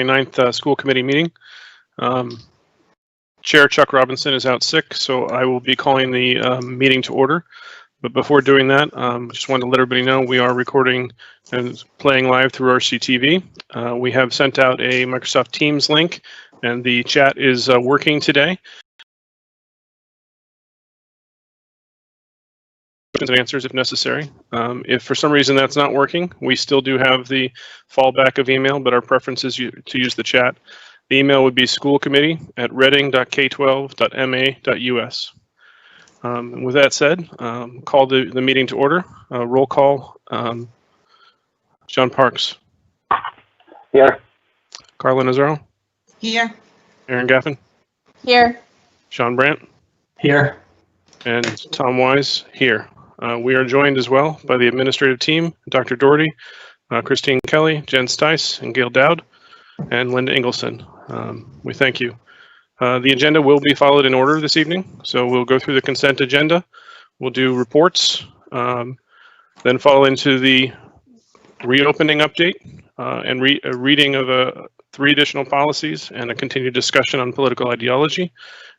29th school committee meeting. Chair Chuck Robinson is out sick, so I will be calling the meeting to order. But before doing that, just wanted to let everybody know we are recording and playing live through RCTV. We have sent out a Microsoft Teams link, and the chat is working today. And answers if necessary. If for some reason that's not working, we still do have the fallback of email, but our preference is to use the chat. The email would be schoolcommittee@reading.k12.ma.us. With that said, call the meeting to order. Roll call. John Parks. Here. Carla Nazaro. Here. Aaron Gaffin. Here. Sean Brandt. Here. And Tom Wise here. We are joined as well by the administrative team, Dr. Doherty, Christine Kelly, Jen Stice, and Gail Dowd, and Linda Ingleson. We thank you. The agenda will be followed in order this evening. So we'll go through the consent agenda. We'll do reports, then follow into the reopening update and a reading of 3 additional policies and a continued discussion on political ideology,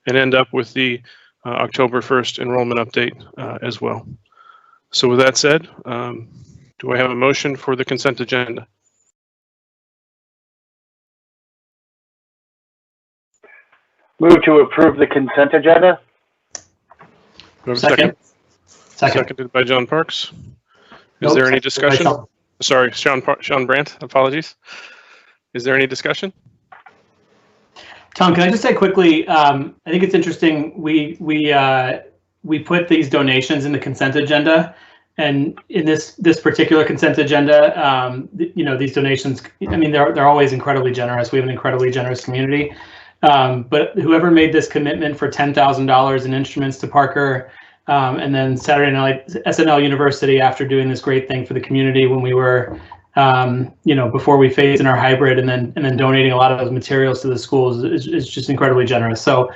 and end up with the October 1st enrollment update as well. So with that said, do I have a motion for the consent agenda? Move to approve the consent agenda. Do I have a second? Second. Seconded by John Parks. Is Nope, there any seconded by discussion? Sean. Sorry, Sean Brandt, apologies. Is there any discussion? Tom, can I just say quickly, I think it's interesting, we put these donations in the consent agenda, and in this particular consent agenda, these donations, I mean, they're always incredibly generous. We have an incredibly generous community, but whoever made this commitment for $10,000 in instruments to Parker, and then Saturday night SNL University, after doing this great thing for the community when we were before we phased in our hybrid, and then donating a lot of those materials to the schools is just incredibly generous. So,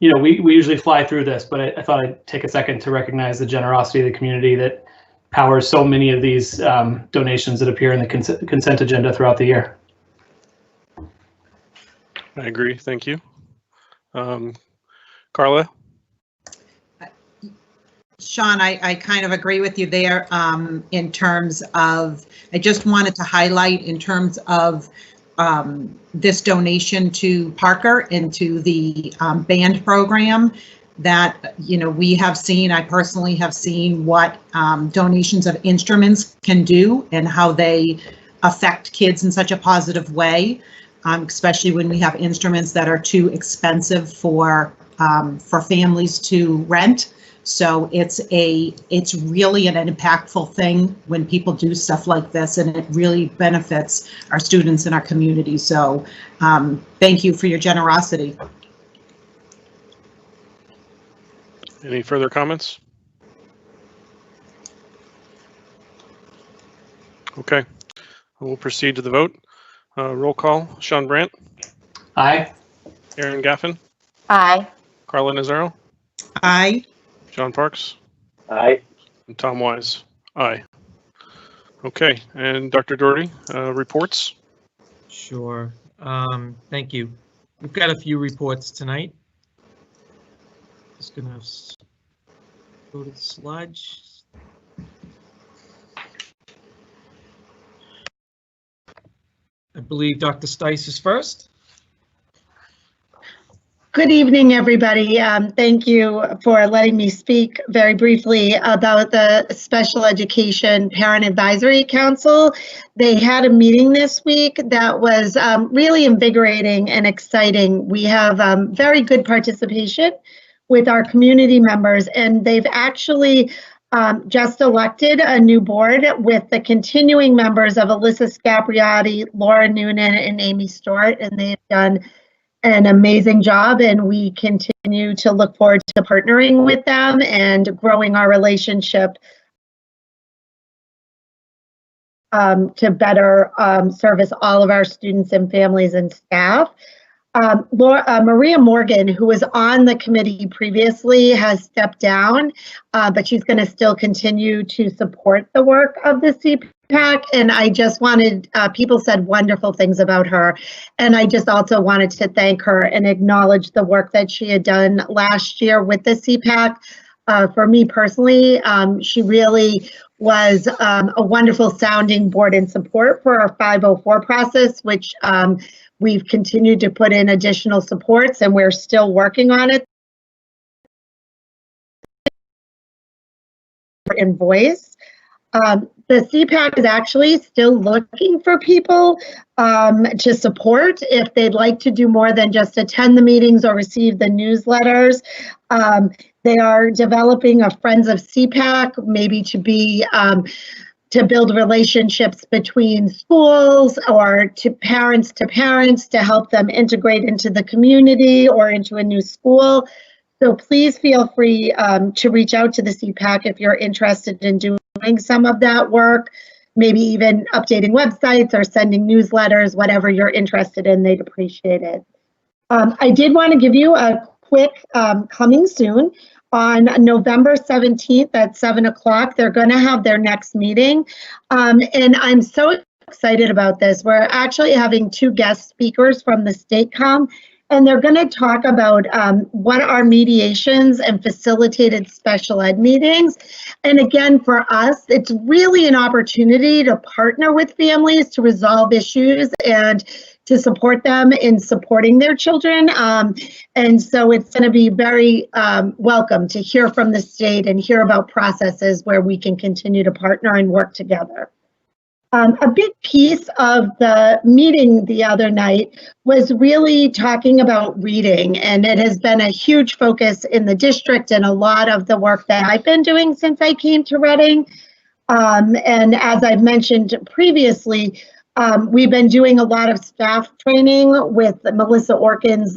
we usually fly through this, but I thought I'd take a second to recognize the generosity of the community that powers so many of these donations that appear in the consent agenda throughout the year. I agree. Thank you. Carla? Sean, I kind of agree with you there in terms of, I just wanted to highlight in terms of this donation to Parker and to the band program that, we have seen, I personally have seen what donations of instruments can do and how they affect kids in such a positive way, especially when we have instruments that are too expensive for families to rent. So it's really an impactful thing when people do stuff like this, and it really benefits our students and our community. So thank you for your generosity. Any further comments? Okay, we'll proceed to the vote. Roll call. Sean Brandt. Aye. Aaron Gaffin. Aye. Carla Nazaro. Aye. John Parks. Aye. And Tom Wise. Aye. Okay, and Dr. Doherty, reports. Sure. Thank you. We've got a few reports tonight. Just gonna go to the sludge. I believe Dr. Stice is first. Good evening, everybody. Thank you for letting me speak very briefly about the Special Education Parent Advisory Council. They had a meeting this week that was really invigorating and exciting. We have very good participation with our community members, and they've actually just elected a new board with the continuing members of Alyssa Scapriotti, Laura Noonan, and Amy Stewart, and they've done an amazing job, and we continue to look forward to partnering with them and growing our relationship to better service all of our students and families and staff. Maria Morgan, who was on the committee previously, has stepped down, but she's going to still continue to support the work of the CPAC. And I just wanted, people said wonderful things about her. And I just also wanted to thank her and acknowledge the work that she had done last year with the CPAC. For me personally, she really was a wonderful sounding board and support for our 504 process, which we've continued to put in additional supports, and we're still working on it. In voice. The CPAC is actually still looking for people to support if they'd like to do more than just attend the meetings or receive the newsletters. They are developing a Friends of CPAC, maybe to be to build relationships between schools or to parents to help them integrate into the community or into a new school. So please feel free to reach out to the CPAC if you're interested in doing some of that work, maybe even updating websites or sending newsletters, whatever you're interested in, they'd appreciate it. I did want to give you a quick coming soon. On November 17th at 7 o'clock, they're going to have their next meeting. And I'm so excited about this. We're actually having 2 guest speakers from the state come, and they're going to talk about what are mediations and facilitated special ed meetings. And again, for us, it's really an opportunity to partner with families to resolve issues and to support them in supporting their children. And so it's going to be very welcome to hear from the state and hear about processes where we can continue to partner and work together. A big piece of the meeting the other night was really talking about reading, and it has been a huge focus in the district and a lot of the work that I've been doing since I came to Reading. And as I've mentioned previously, we've been doing a lot of staff training with Melissa Orkin's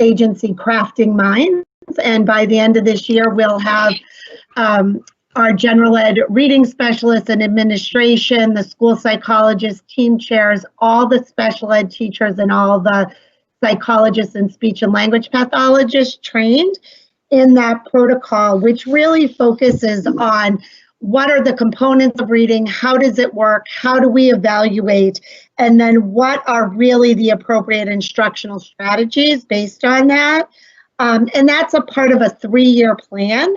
agency, Crafting Minds, and by the end of this year, we'll have our general ed reading specialists and administration, the school psychologists, team chairs, all the special ed teachers, and all the psychologists and speech and language pathologists trained in that protocol, which really focuses on what are the components of reading, how does it work, how do we evaluate, and then what are really the appropriate instructional strategies based on that. And that's a part of a 3-year plan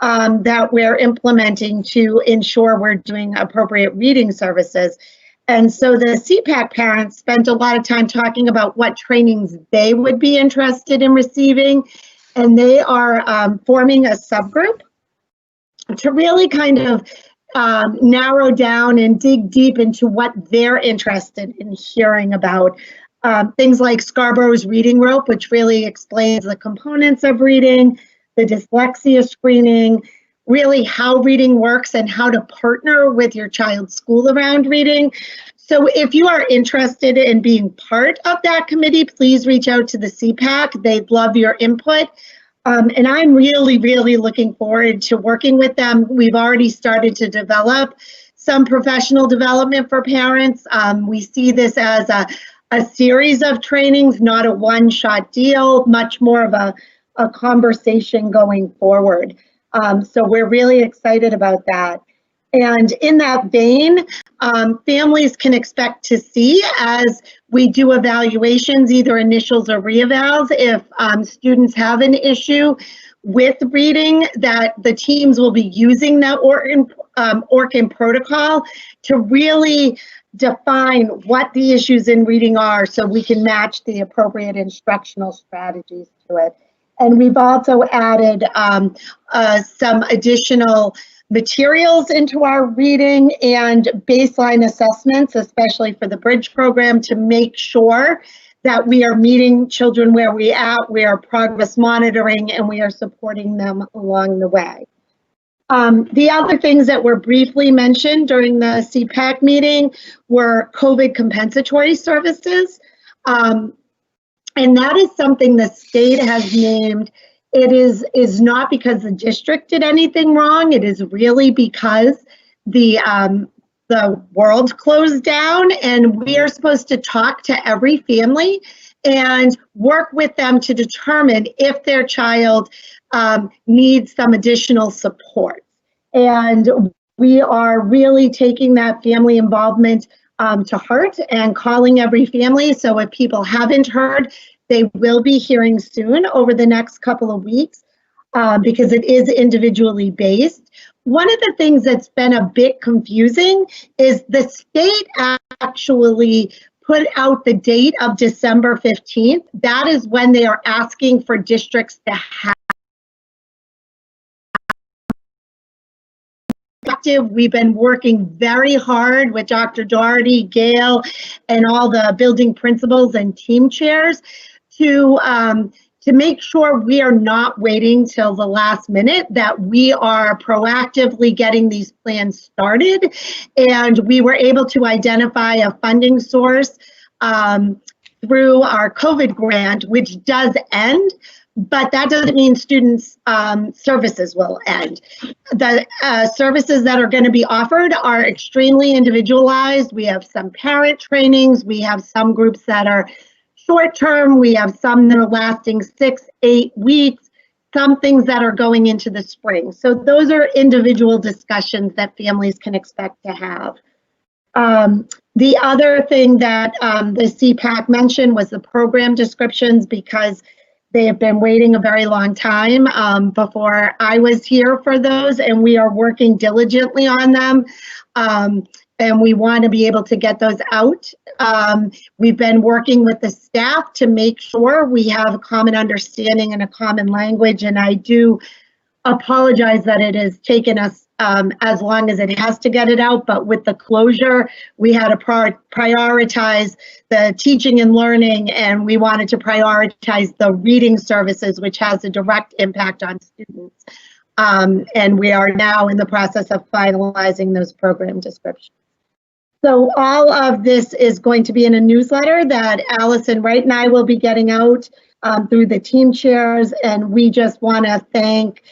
that we're implementing to ensure we're doing appropriate reading services. And so the CPAC parents spent a lot of time talking about what trainings they would be interested in receiving, and they are forming a subgroup to really kind of narrow down and dig deep into what they're interested in hearing about. Things like Scarborough's reading rope, which really explains the components of reading, the dyslexia screening, really how reading works and how to partner with your child's school around reading. So if you are interested in being part of that committee, please reach out to the CPAC. They'd love your input. And I'm really, really looking forward to working with them. We've already started to develop some professional development for parents. We see this as a series of trainings, not a one-shot deal, much more of a conversation going forward. So we're really excited about that. And in that vein, families can expect to see, as we do evaluations, either initials or reevals, if students have an issue with reading, that the teams will be using that Orkin protocol to really define what the issues in reading are so we can match the appropriate instructional strategies to it. And we've also added some additional materials into our reading and baseline assessments, especially for the Bridge program, to make sure that we are meeting children where we are progress monitoring, and we are supporting them along the way. The other things that were briefly mentioned during the CPAC meeting were COVID compensatory services. And that is something the state has named. It is not because the district did anything wrong. It is really because the world closed down, and we are supposed to talk to every family and work with them to determine if their child needs some additional support. And we are really taking that family involvement to heart and calling every family. So if people haven't heard, they will be hearing soon over the next couple of weeks because it is individually based. One of the things that's been a bit confusing is the state actually put out the date of December 15th. That is when they are asking for districts to have. We've been working very hard with Dr. Doherty, Gail, and all the building principals and team chairs to make sure we are not waiting till the last minute, that we are proactively getting these plans started. And we were able to identify a funding source through our COVID grant, which does end, but that doesn't mean students' services will end. The services that are going to be offered are extremely individualized. We have some parent trainings. We have some groups that are short-term. We have some that are lasting 6-8 weeks, some things that are going into the spring. So those are individual discussions that families can expect to have. The other thing that the CPAC mentioned was the program descriptions, because they have been waiting a very long time before I was here for those, and we are working diligently on them. And we want to be able to get those out. We've been working with the staff to make sure we have a common understanding and a common language, and I do apologize that it has taken us as long as it has to get it out, but with the closure, we had to prioritize the teaching and learning, and we wanted to prioritize the reading services, which has a direct impact on students. And we are now in the process of finalizing those program descriptions. So all of this is going to be in a newsletter that Allison Wright and I will be getting out through the team chairs, and we just want to thank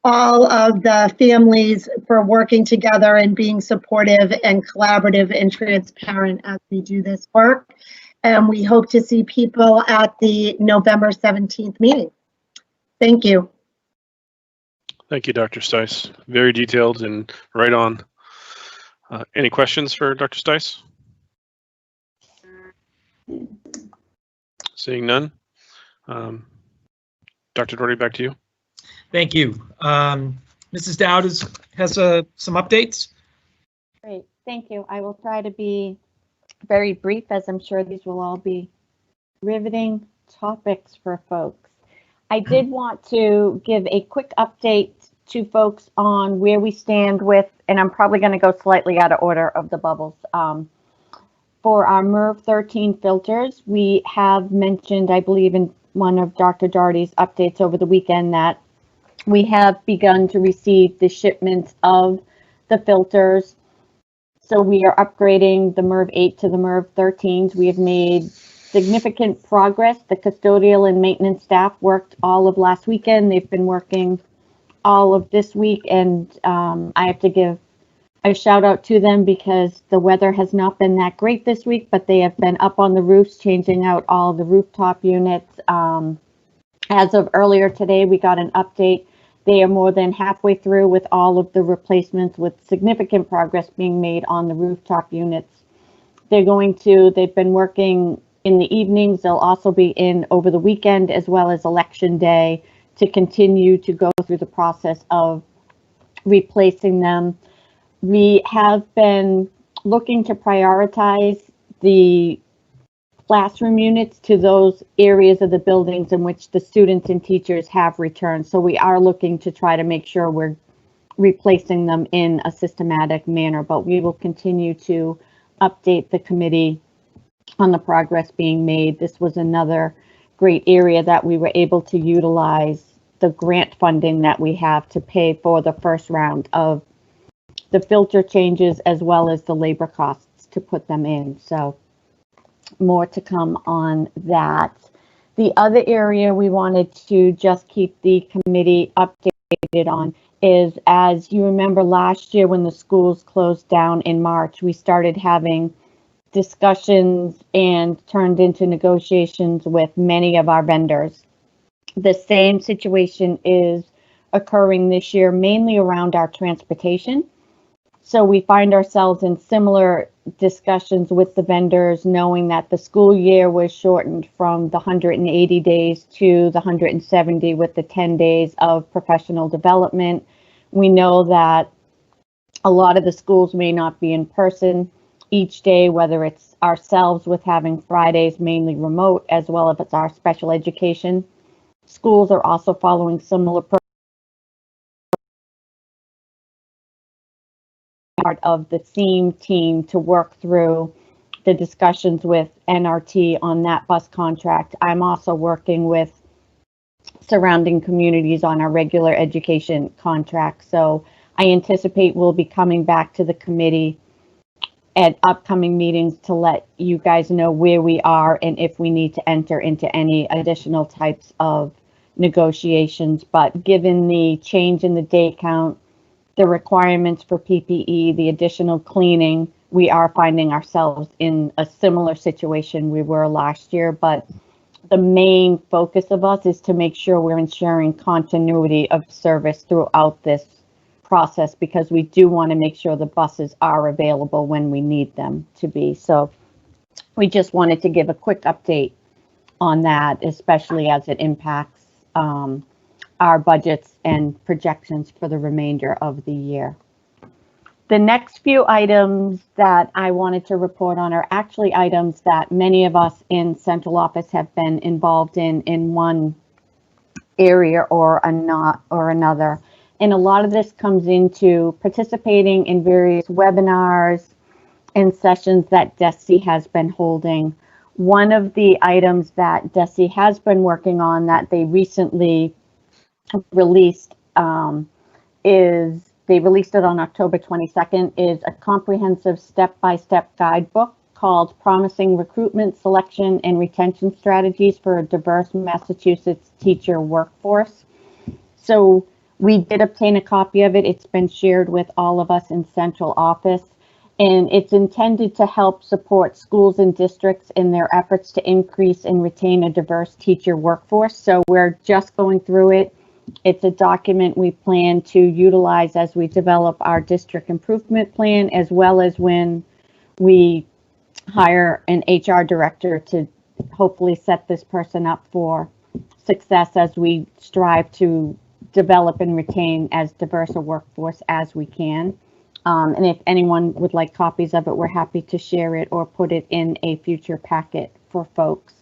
all of the families for working together and being supportive and collaborative and transparent as we do this work. And we hope to see people at the November 17th meeting. Thank you. Thank you, Dr. Stice. Very detailed and right on. Any questions for Dr. Stice? Seeing none. Dr. Doherty, back to you. Thank you. Mrs. Dowd has some updates. Great, thank you. I will try to be very brief, as I'm sure these will all be riveting topics for folks. I did want to give a quick update to folks on where we stand with, and I'm probably going to go slightly out of order of the bubbles. For our MERV 13 filters, we have mentioned, I believe in one of Dr. Doherty's updates over the weekend, that we have begun to receive the shipments of the filters. So we are upgrading the MERV 8 to the MERV 13s. We have made significant progress. The custodial and maintenance staff worked all of last weekend. They've been working all of this week, and I have to give a shout out to them because the weather has not been that great this week, but they have been up on the roofs changing out all the rooftop units. As of earlier today, we got an update. They are more than halfway through with all of the replacements, with significant progress being made on the rooftop units. They've been working in the evenings. They'll also be in over the weekend as well as election day to continue to go through the process of replacing them. We have been looking to prioritize the classroom units to those areas of the buildings in which the students and teachers have returned. So we are looking to try to make sure we're replacing them in a systematic manner, but we will continue to update the committee on the progress being made. This was another great area that we were able to utilize the grant funding that we have to pay for the first round of the filter changes as well as the labor costs to put them in. So more to come on that. The other area we wanted to just keep the committee updated on is, as you remember last year when the schools closed down in March, we started having discussions and turned into negotiations with many of our vendors. The same situation is occurring this year, mainly around our transportation. So we find ourselves in similar discussions with the vendors, knowing that the school year was shortened from the 180 days to the 170 with the 10 days of professional development. We know that a lot of the schools may not be in person each day, whether it's ourselves with having Fridays mainly remote, as well as it's our special education. Schools are also following similar part of the SEAM team to work through the discussions with NRT on that bus contract. I'm also working with surrounding communities on our regular education contract. So I anticipate we'll be coming back to the committee at upcoming meetings to let you guys know where we are and if we need to enter into any additional types of negotiations. But given the change in the day count, the requirements for PPE, the additional cleaning, we are finding ourselves in a similar situation we were last year. But the main focus of us is to make sure we're ensuring continuity of service throughout this process, because we do want to make sure the buses are available when we need them to be. So we just wanted to give a quick update on that, especially as it impacts our budgets and projections for the remainder of the year. The next few items that I wanted to report on are actually items that many of us in central office have been involved in one area or another. And a lot of this comes into participating in various webinars and sessions that DESE has been holding. One of the items that DESE has been working on that they recently released they released it on October 22nd, is a comprehensive step-by-step guidebook called Promising Recruitment, Selection, and Retention Strategies for a Diverse Massachusetts Teacher Workforce. So we did obtain a copy of it. It's been shared with all of us in central office, and it's intended to help support schools and districts in their efforts to increase and retain a diverse teacher workforce. So we're just going through it. It's a document we plan to utilize as we develop our district improvement plan, as well as when we hire an HR director to hopefully set this person up for success as we strive to develop and retain as diverse a workforce as we can. And if anyone would like copies of it, we're happy to share it or put it in a future packet for folks.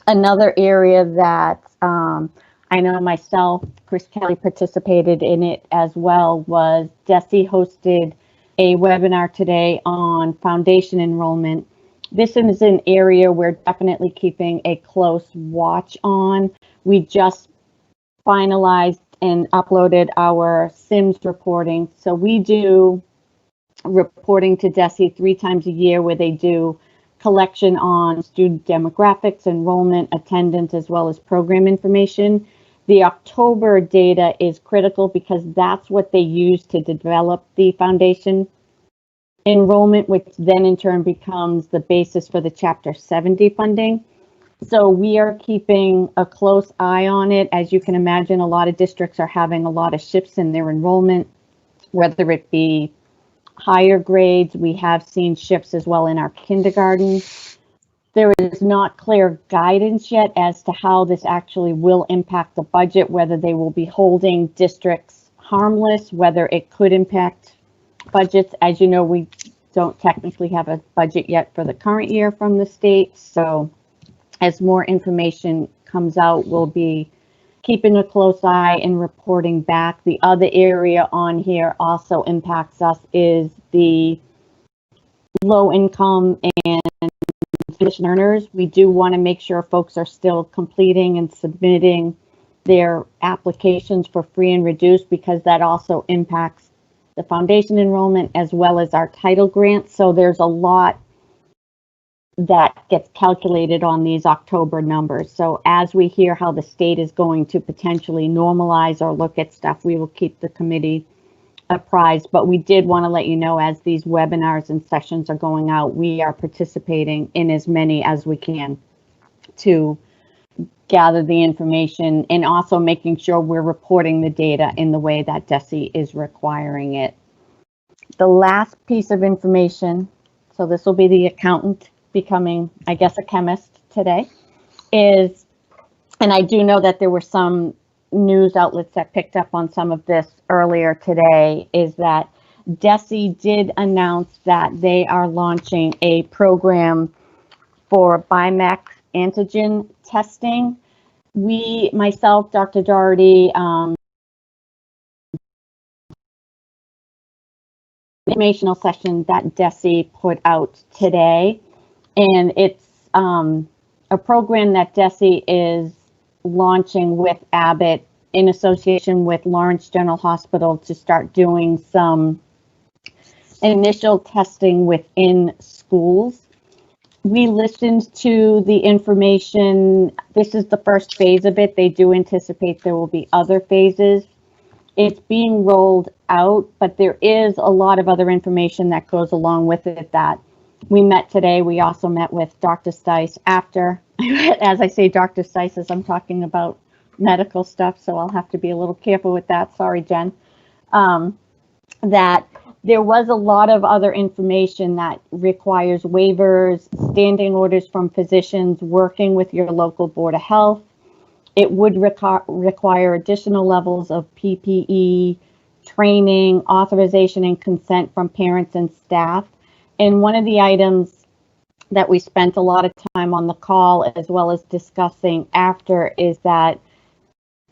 Another area that I know myself, Chris Kelly participated in it as well, was DESE hosted a webinar today on foundation enrollment. This is an area we're definitely keeping a close watch on. We just finalized and uploaded our SIMS reporting. So we do reporting to DESE 3 times a year, where they do collection on student demographics, enrollment, attendance, as well as program information. The October data is critical because that's what they use to develop the foundation enrollment, which then in turn becomes the basis for the Chapter 70 funding. So we are keeping a close eye on it. As you can imagine, a lot of districts are having a lot of shifts in their enrollment, whether it be higher grades. We have seen shifts as well in our kindergarten. There is not clear guidance yet as to how this actually will impact the budget, whether they will be holding districts harmless, whether it could impact budgets. As you know, we don't technically have a budget yet for the current year from the state. So as more information comes out, we'll be keeping a close eye and reporting back. The other area on here also impacts us is the low income and tuition earners. We do want to make sure folks are still completing and submitting their applications for free and reduced, because that also impacts the foundation enrollment as well as our title grants. So there's a lot that gets calculated on these October numbers. So as we hear how the state is going to potentially normalize or look at stuff, we will keep the committee apprised, but we did want to let you know as these webinars and sessions are going out, we are participating in as many as we can to gather the information and also making sure we're reporting the data in the way that DESE is requiring it. The last piece of information, so this will be the accountant becoming, I guess, a chemist today, is, and I do know that there were some news outlets that picked up on some of this earlier today, is that DESE did announce that they are launching a program for BIMAX antigen testing. We, myself, Dr. Doherty, informational session that DESE put out today, and it's a program that DESE is launching with Abbott in association with Lawrence General Hospital to start doing some initial testing within schools. We listened to the information. This is the first phase of it. They do anticipate there will be other phases. It's being rolled out, but there is a lot of other information that goes along with it that we met today. We also met with Dr. Stice after. As I say Dr. Stice, as I'm talking about medical stuff, so I'll have to be a little careful with that. Sorry, Jen. That there was a lot of other information that requires waivers, standing orders from physicians, working with your local Board of Health. It would require additional levels of PPE, training, authorization, and consent from parents and staff. And one of the items that we spent a lot of time on the call as well as discussing after is that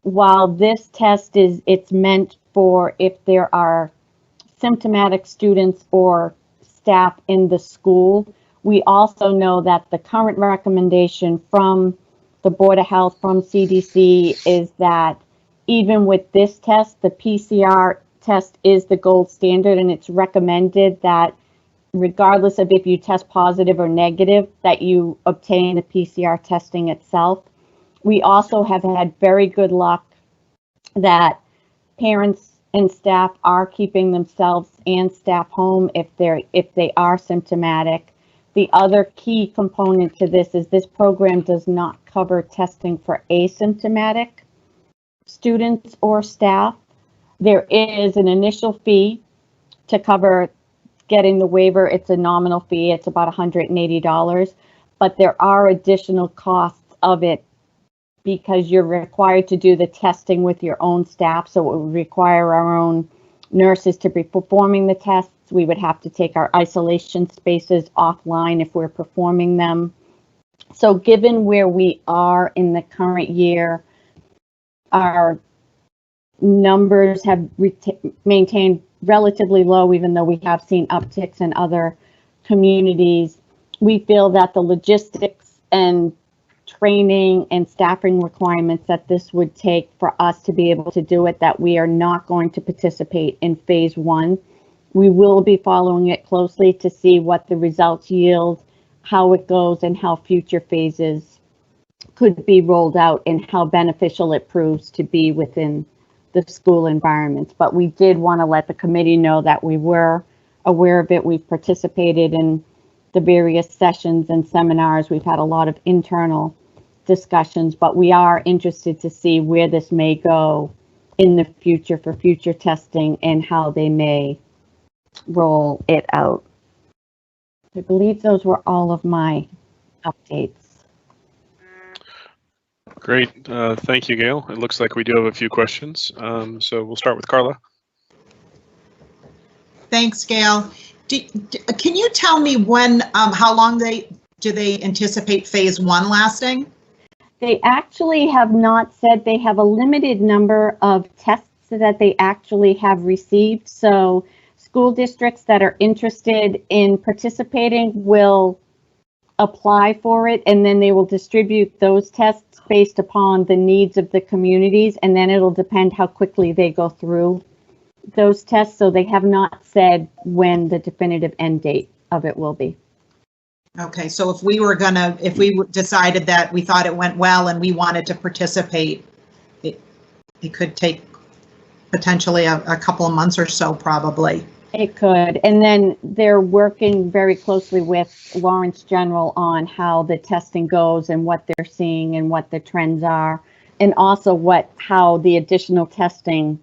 while this test it's meant for if there are symptomatic students or staff in the school, we also know that the current recommendation from the Board of Health, from CDC, is that even with this test, the PCR test is the gold standard, and it's recommended that regardless of if you test positive or negative, that you obtain the PCR testing itself. We also have had very good luck that parents and staff are keeping themselves and staff home if they are symptomatic. The other key component to this is this program does not cover testing for asymptomatic students or staff. There is an initial fee to cover getting the waiver. It's a nominal fee. It's about $180, but there are additional costs of it because you're required to do the testing with your own staff. So it would require our own nurses to be performing the tests. We would have to take our isolation spaces offline if we're performing them. So given where we are in the current year, our numbers have maintained relatively low, even though we have seen upticks in other communities. We feel that the logistics and training and staffing requirements that this would take for us to be able to do it, that we are not going to participate in phase one. We will be following it closely to see what the results yield, how it goes, and how future phases could be rolled out and how beneficial it proves to be within the school environments. But we did want to let the committee know that we were aware of it. We've participated in the various sessions and seminars. We've had a lot of internal discussions, but we are interested to see where this may go in the future for future testing and how they may roll it out. I believe those were all of my updates. Great. Thank you, Gail. It looks like we do have a few questions. So we'll start with Carla. Thanks, Gail. Can you tell me when, how long do they anticipate phase one lasting? They actually have not said. They have a limited number of tests that they actually have received. So school districts that are interested in participating will apply for it, and then they will distribute those tests based upon the needs of the communities, and then it'll depend how quickly they go through those tests. So they have not said when the definitive end date of it will be. Okay, so if we decided that we thought it went well and we wanted to participate, it could take potentially a couple of months or so, probably. It could. And then they're working very closely with Lawrence General on how the testing goes and what they're seeing and what the trends are. And also how the additional testing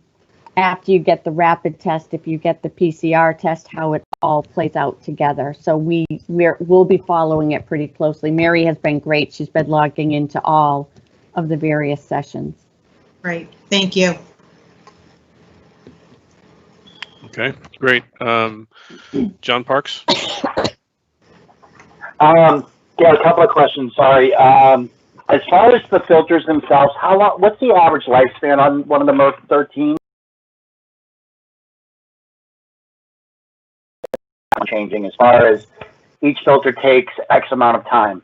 after you get the rapid test, if you get the PCR test, how it all plays out together. So we'll be following it pretty closely. Mary has been great. She's been logging into all of the various sessions. Great, thank you. Okay, great. John Parks? Yeah, a couple of questions, sorry. As far as the filters themselves, what's the average lifespan on one of the MERV 13? Changing as far as each filter takes X amount of time.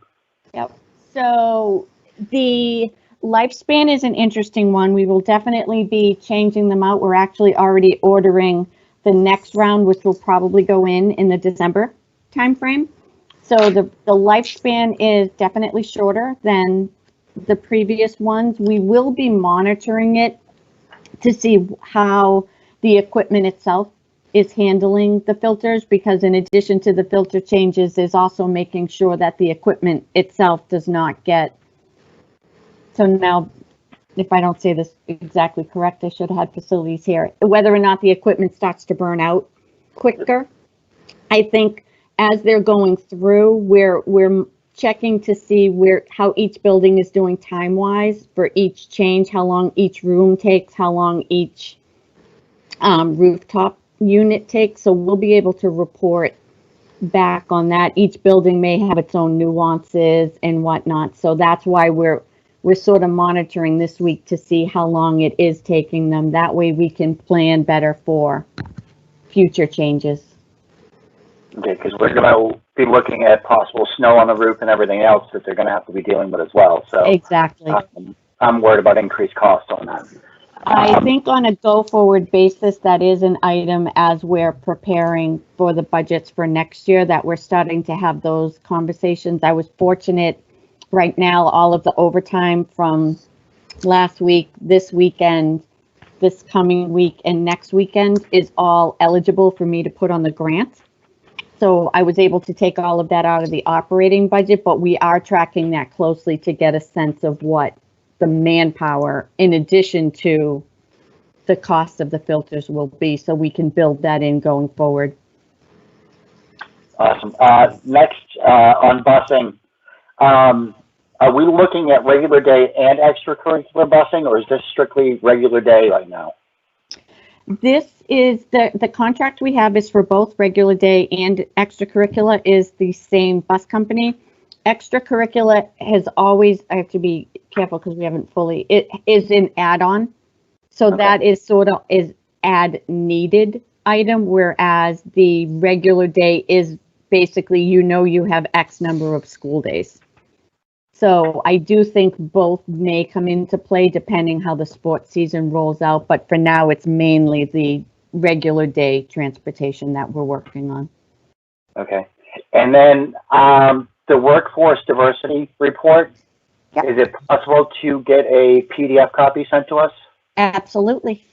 Yep. So the lifespan is an interesting one. We will definitely be changing them out. We're actually already ordering the next round, which will probably go in the December timeframe. So the lifespan is definitely shorter than the previous ones. We will be monitoring it to see how the equipment itself is handling the filters, because in addition to the filter changes, there's also making sure that the equipment itself does not get. So now, if I don't say this exactly correct, I should have had facilities here. Whether or not the equipment starts to burn out quicker. I think as they're going through, we're checking to see how each building is doing time-wise for each change, how long each room takes, how long each rooftop unit takes. So we'll be able to report back on that. Each building may have its own nuances and whatnot. So that's why we're sort of monitoring this week to see how long it is taking them. That way we can plan better for future changes. Okay, because we're going to be looking at possible snow on the roof and everything else that they're going to have to be dealing with as well. So Exactly. I'm worried about increased costs on that. I think on a go-forward basis, that is an item as we're preparing for the budgets for next year, that we're starting to have those conversations. I was fortunate right now, all of the overtime from last week, this weekend, this coming week, and next weekend is all eligible for me to put on the grant. So I was able to take all of that out of the operating budget, but we are tracking that closely to get a sense of what the manpower, in addition to the cost of the filters, will be, so we can build that in going forward. Awesome. Next, on busing, are we looking at regular day and extracurricular busing, or is this strictly regular day right now? This is the contract we have is for both regular day and extracurricular is the same bus company. Extracurricular has always, I have to be careful because we haven't fully, it is an add-on. So Okay. that is sort of is add needed item, whereas the regular day is basically, you have X number of school days. So I do think both may come into play depending how the sports season rolls out. But for now, it's mainly the regular day transportation that we're working on. Okay. And then the workforce diversity report, Yep. Is it possible to get a PDF copy sent to us? Absolutely.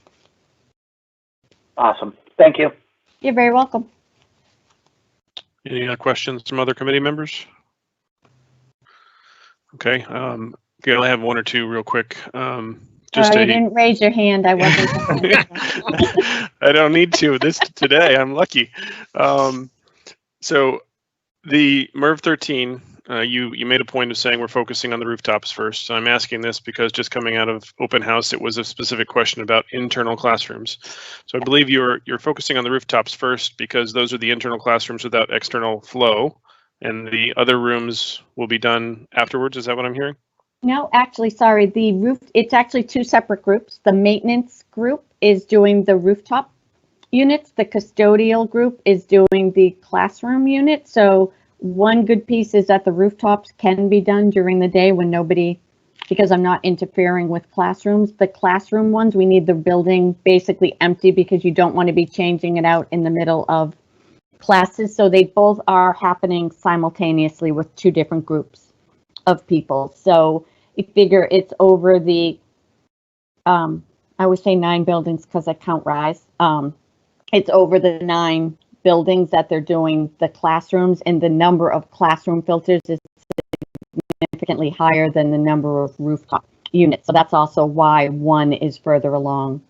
Awesome. Thank you. You're very welcome. Any other questions from other committee members? Okay, Gail, I have one or two real quick. Just You a, didn't raise your hand. I wasn't. I don't need to today. I'm lucky. So the MERV 13, you made a point of saying we're focusing on the rooftops first. So I'm asking this because just coming out of open house, it was a specific question about internal classrooms. So I believe you're focusing on the rooftops first because those are the internal classrooms without external flow, and the other rooms will be done afterwards. Is that what I'm hearing? No, actually, sorry. It's actually two separate groups. The maintenance group is doing the rooftop units. The custodial group is doing the classroom unit. So one good piece is that the rooftops can be done during the day when because I'm not interfering with classrooms. The classroom ones, we need the building basically empty because you don't want to be changing it out in the middle of classes. So they both are happening simultaneously with two different groups of people. So you figure it's over the, I'm I always say 9 buildings because I count Rise. It's over the 9 buildings that they're doing the classrooms, and the number of classroom filters is significantly higher than the number of rooftop units. So that's also why one is further along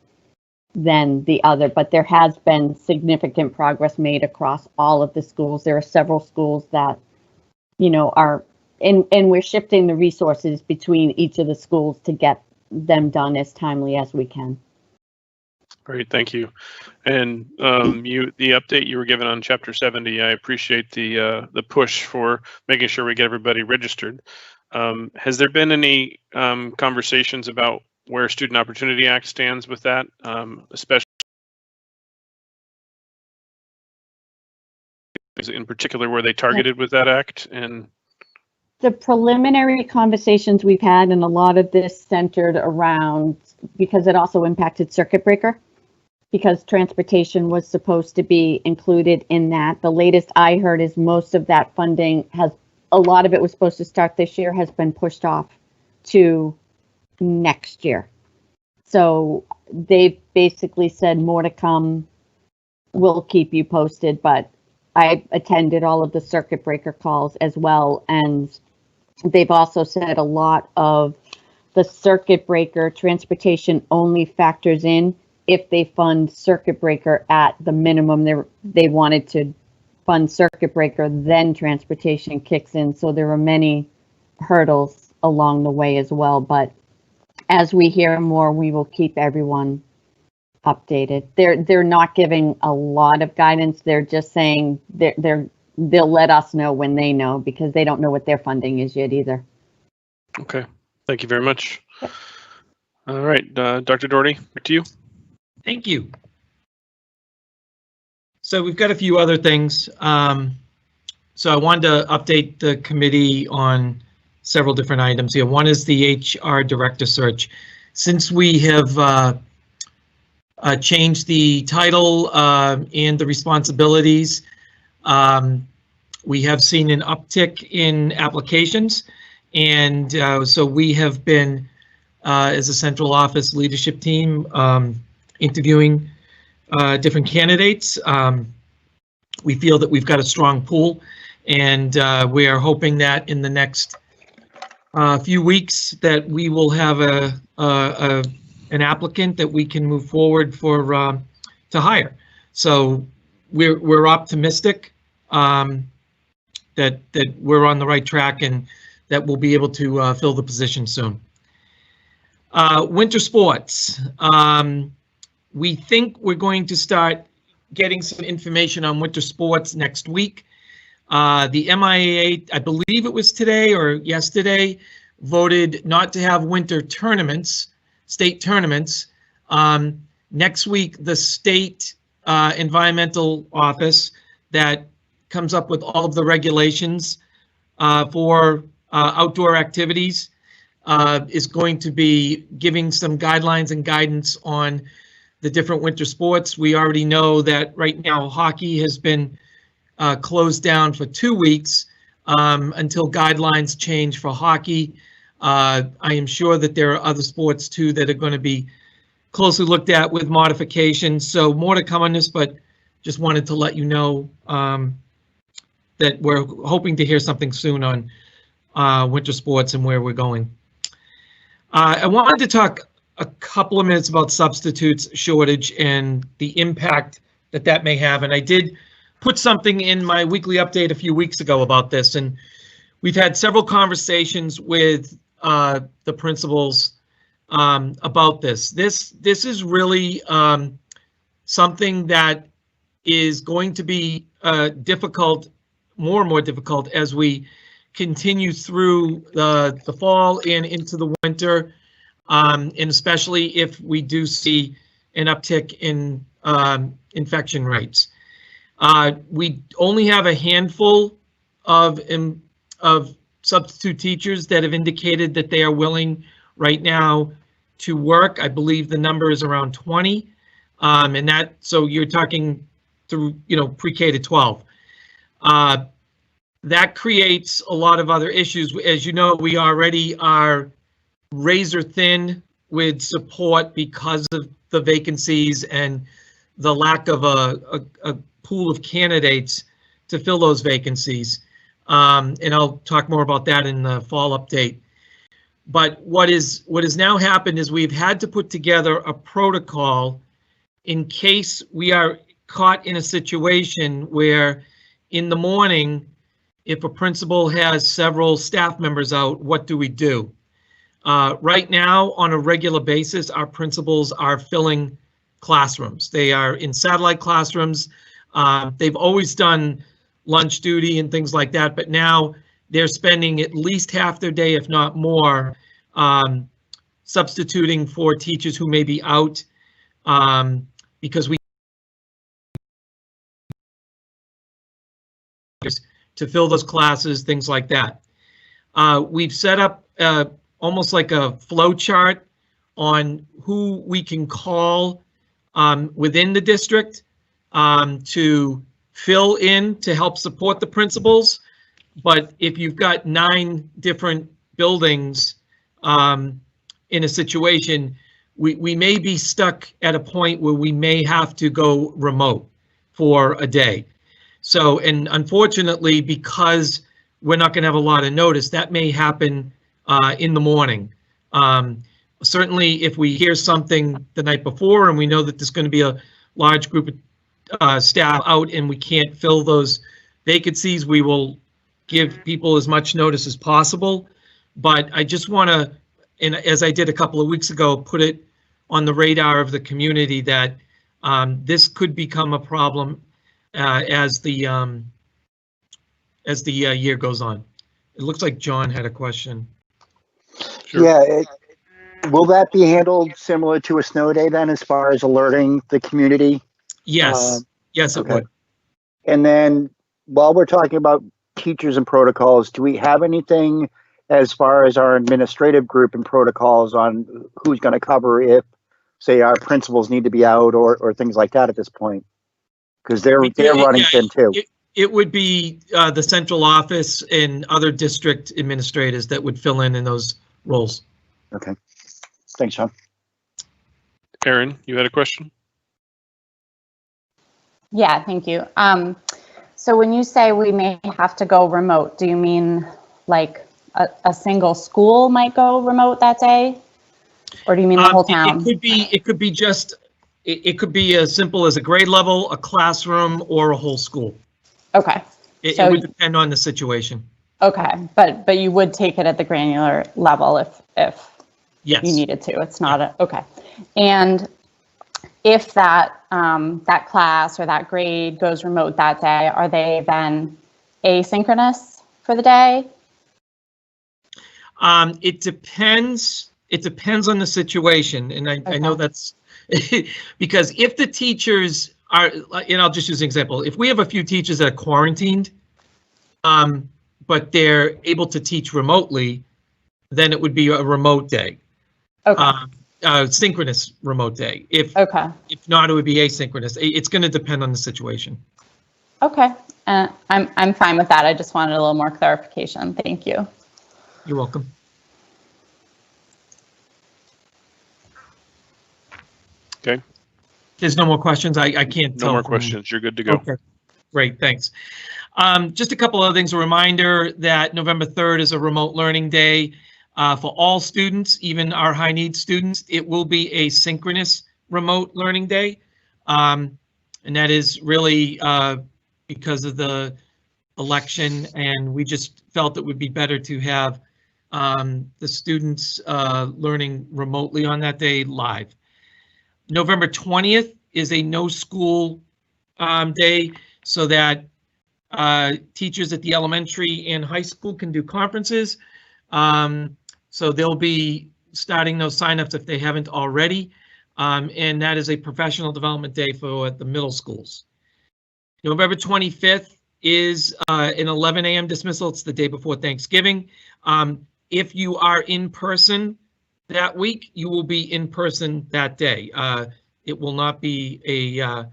than the other. But there has been significant progress made across all of the schools. There are several schools that, are, and we're shifting the resources between each of the schools to get them done as timely as we can. Great, thank you. And the update you were given on Chapter 70, I appreciate the push for making sure we get everybody registered. Has there been any conversations about where Student Opportunity Act stands with that, especially in particular where they targeted with that act? And the preliminary conversations we've had, and a lot of this centered around, because it also impacted circuit breaker, because transportation was supposed to be included in that. The latest I heard is most of that funding a lot of it was supposed to start this year, has been pushed off to next year. So they've basically said more to come. We'll keep you posted, but I attended all of the circuit breaker calls as well. And they've also said a lot of the circuit breaker transportation only factors in if they fund circuit breaker at the minimum they wanted to fund circuit breaker, then transportation kicks in. So there are many hurdles along the way as well. But as we hear more, we will keep everyone updated. They're not giving a lot of guidance. They're just saying they'll let us know when they know, because they don't know what their funding is yet either. okay, thank you very much. All right, Dr. Doherty, back to you. Thank you. So we've got a few other things. So I wanted to update the committee on several different items here. One is the HR director search. Since we have changed the title and the responsibilities, we have seen an uptick in applications. And so we have been, as a central office leadership team, interviewing different candidates. We feel that we've got a strong pool, and we are hoping that in the next few weeks that we will have an applicant that we can move forward for to hire. So we're optimistic that we're on the right track and that we'll be able to fill the position soon. Winter sports. We think we're going to start getting some information on winter sports next week. The MIAA, I believe it was today or yesterday, voted not to have winter tournaments, state tournaments. Next week, the state environmental office that comes up with all of the regulations for outdoor activities is going to be giving some guidelines and guidance on the different winter sports. We already know that right now hockey has been closed down for 2 weeks until guidelines change for hockey. I am sure that there are other sports too that are going to be closely looked at with modifications. So more to come on this, but just wanted to let you know that we're hoping to hear something soon on winter sports and where we're going. I wanted to talk a couple of minutes about substitutes shortage and the impact that may have. And I did put something in my weekly update a few weeks ago about this, and we've had several conversations with the principals about this. This is really something that is going to be difficult, more and more difficult as we continue through the fall and into the winter, and especially if we do see an uptick in infection rates. We only have a handful of substitute teachers that have indicated that they are willing right now to work. I believe the number is around 20, and that, so you're talking through, pre-K to 12. That creates a lot of other issues. As you know, we already are razor thin with support because of the vacancies and the lack of a pool of candidates to fill those vacancies. And I'll talk more about that in the fall update. But what has now happened is we've had to put together a protocol in case we are caught in a situation where in the morning, if a principal has several staff members out, what do we do? Right now, on a regular basis, our principals are filling classrooms. They are in satellite classrooms. They've always done lunch duty and things like that, but now they're spending at least half their day, if not more, substituting for teachers who may be out because we to fill those classes, things like that. We've set up almost like a flow chart on who we can call within the district to fill in to help support the principals. But if you've got 9 different buildings in a situation, we may be stuck at a point where we may have to go remote for a day. So, and unfortunately, because we're not going to have a lot of notice, that may happen in the morning. Certainly, if we hear something the night before and we know that there's going to be a large group of staff out and we can't fill those vacancies, we will give people as much notice as possible. But I just want to, and as I did a couple of weeks ago, put it on the radar of the community that this could become a problem as the year goes on. It looks like John had a question. Sure. Yeah, will that be handled similar to a snow day then, as far as alerting the community? Yes, yes, it okay. would. And then while we're talking about teachers and protocols, do we have anything as far as our administrative group and protocols on who's going to cover if, say, our principals need to be out or things like that at this point? Because they're running thin too. It would be the central office and other district administrators that would fill in those roles. Okay. Thanks, John. Erin, you had a question? Yeah, thank you. So when you say we may have to go remote, do you mean like a single school might go remote that day? Or do you mean the whole town? It could be just, it could be as simple as a grade level, a classroom, or a whole school. Okay. It would depend on the situation. Okay, but you would take it at the granular level if Yes. you needed to. It's not okay. And if that that class or that grade goes remote that day, are they then asynchronous for the day? It depends. It depends on the situation, and I know that's because if the teachers are, and I'll just use an example. If we have a few teachers that are quarantined, but they're able to teach remotely, then it would be a remote day. Okay. Synchronous remote day. If not, it would be asynchronous. It's going to depend on the situation. Okay, I'm fine with that. I just wanted a little more clarification. Thank you. You're welcome. Okay. There's no more questions. I can't tell. No more questions. You're good to go. Okay. Great. Thanks. Just a couple other things. A reminder that November 3rd is a remote learning day for all students, even our high needs students. It will be a synchronous remote learning day. And that is really because of the election, and we just felt it would be better to have the students learning remotely on that day live. November 20th is a no school day so that teachers at the elementary and high school can do conferences. So they'll be starting those signups if they haven't already. And that is a professional development day for the middle schools. November 25th is an 11 a.m. dismissal. It's the day before Thanksgiving. If you are in person that week, you will be in person that day. It will not be a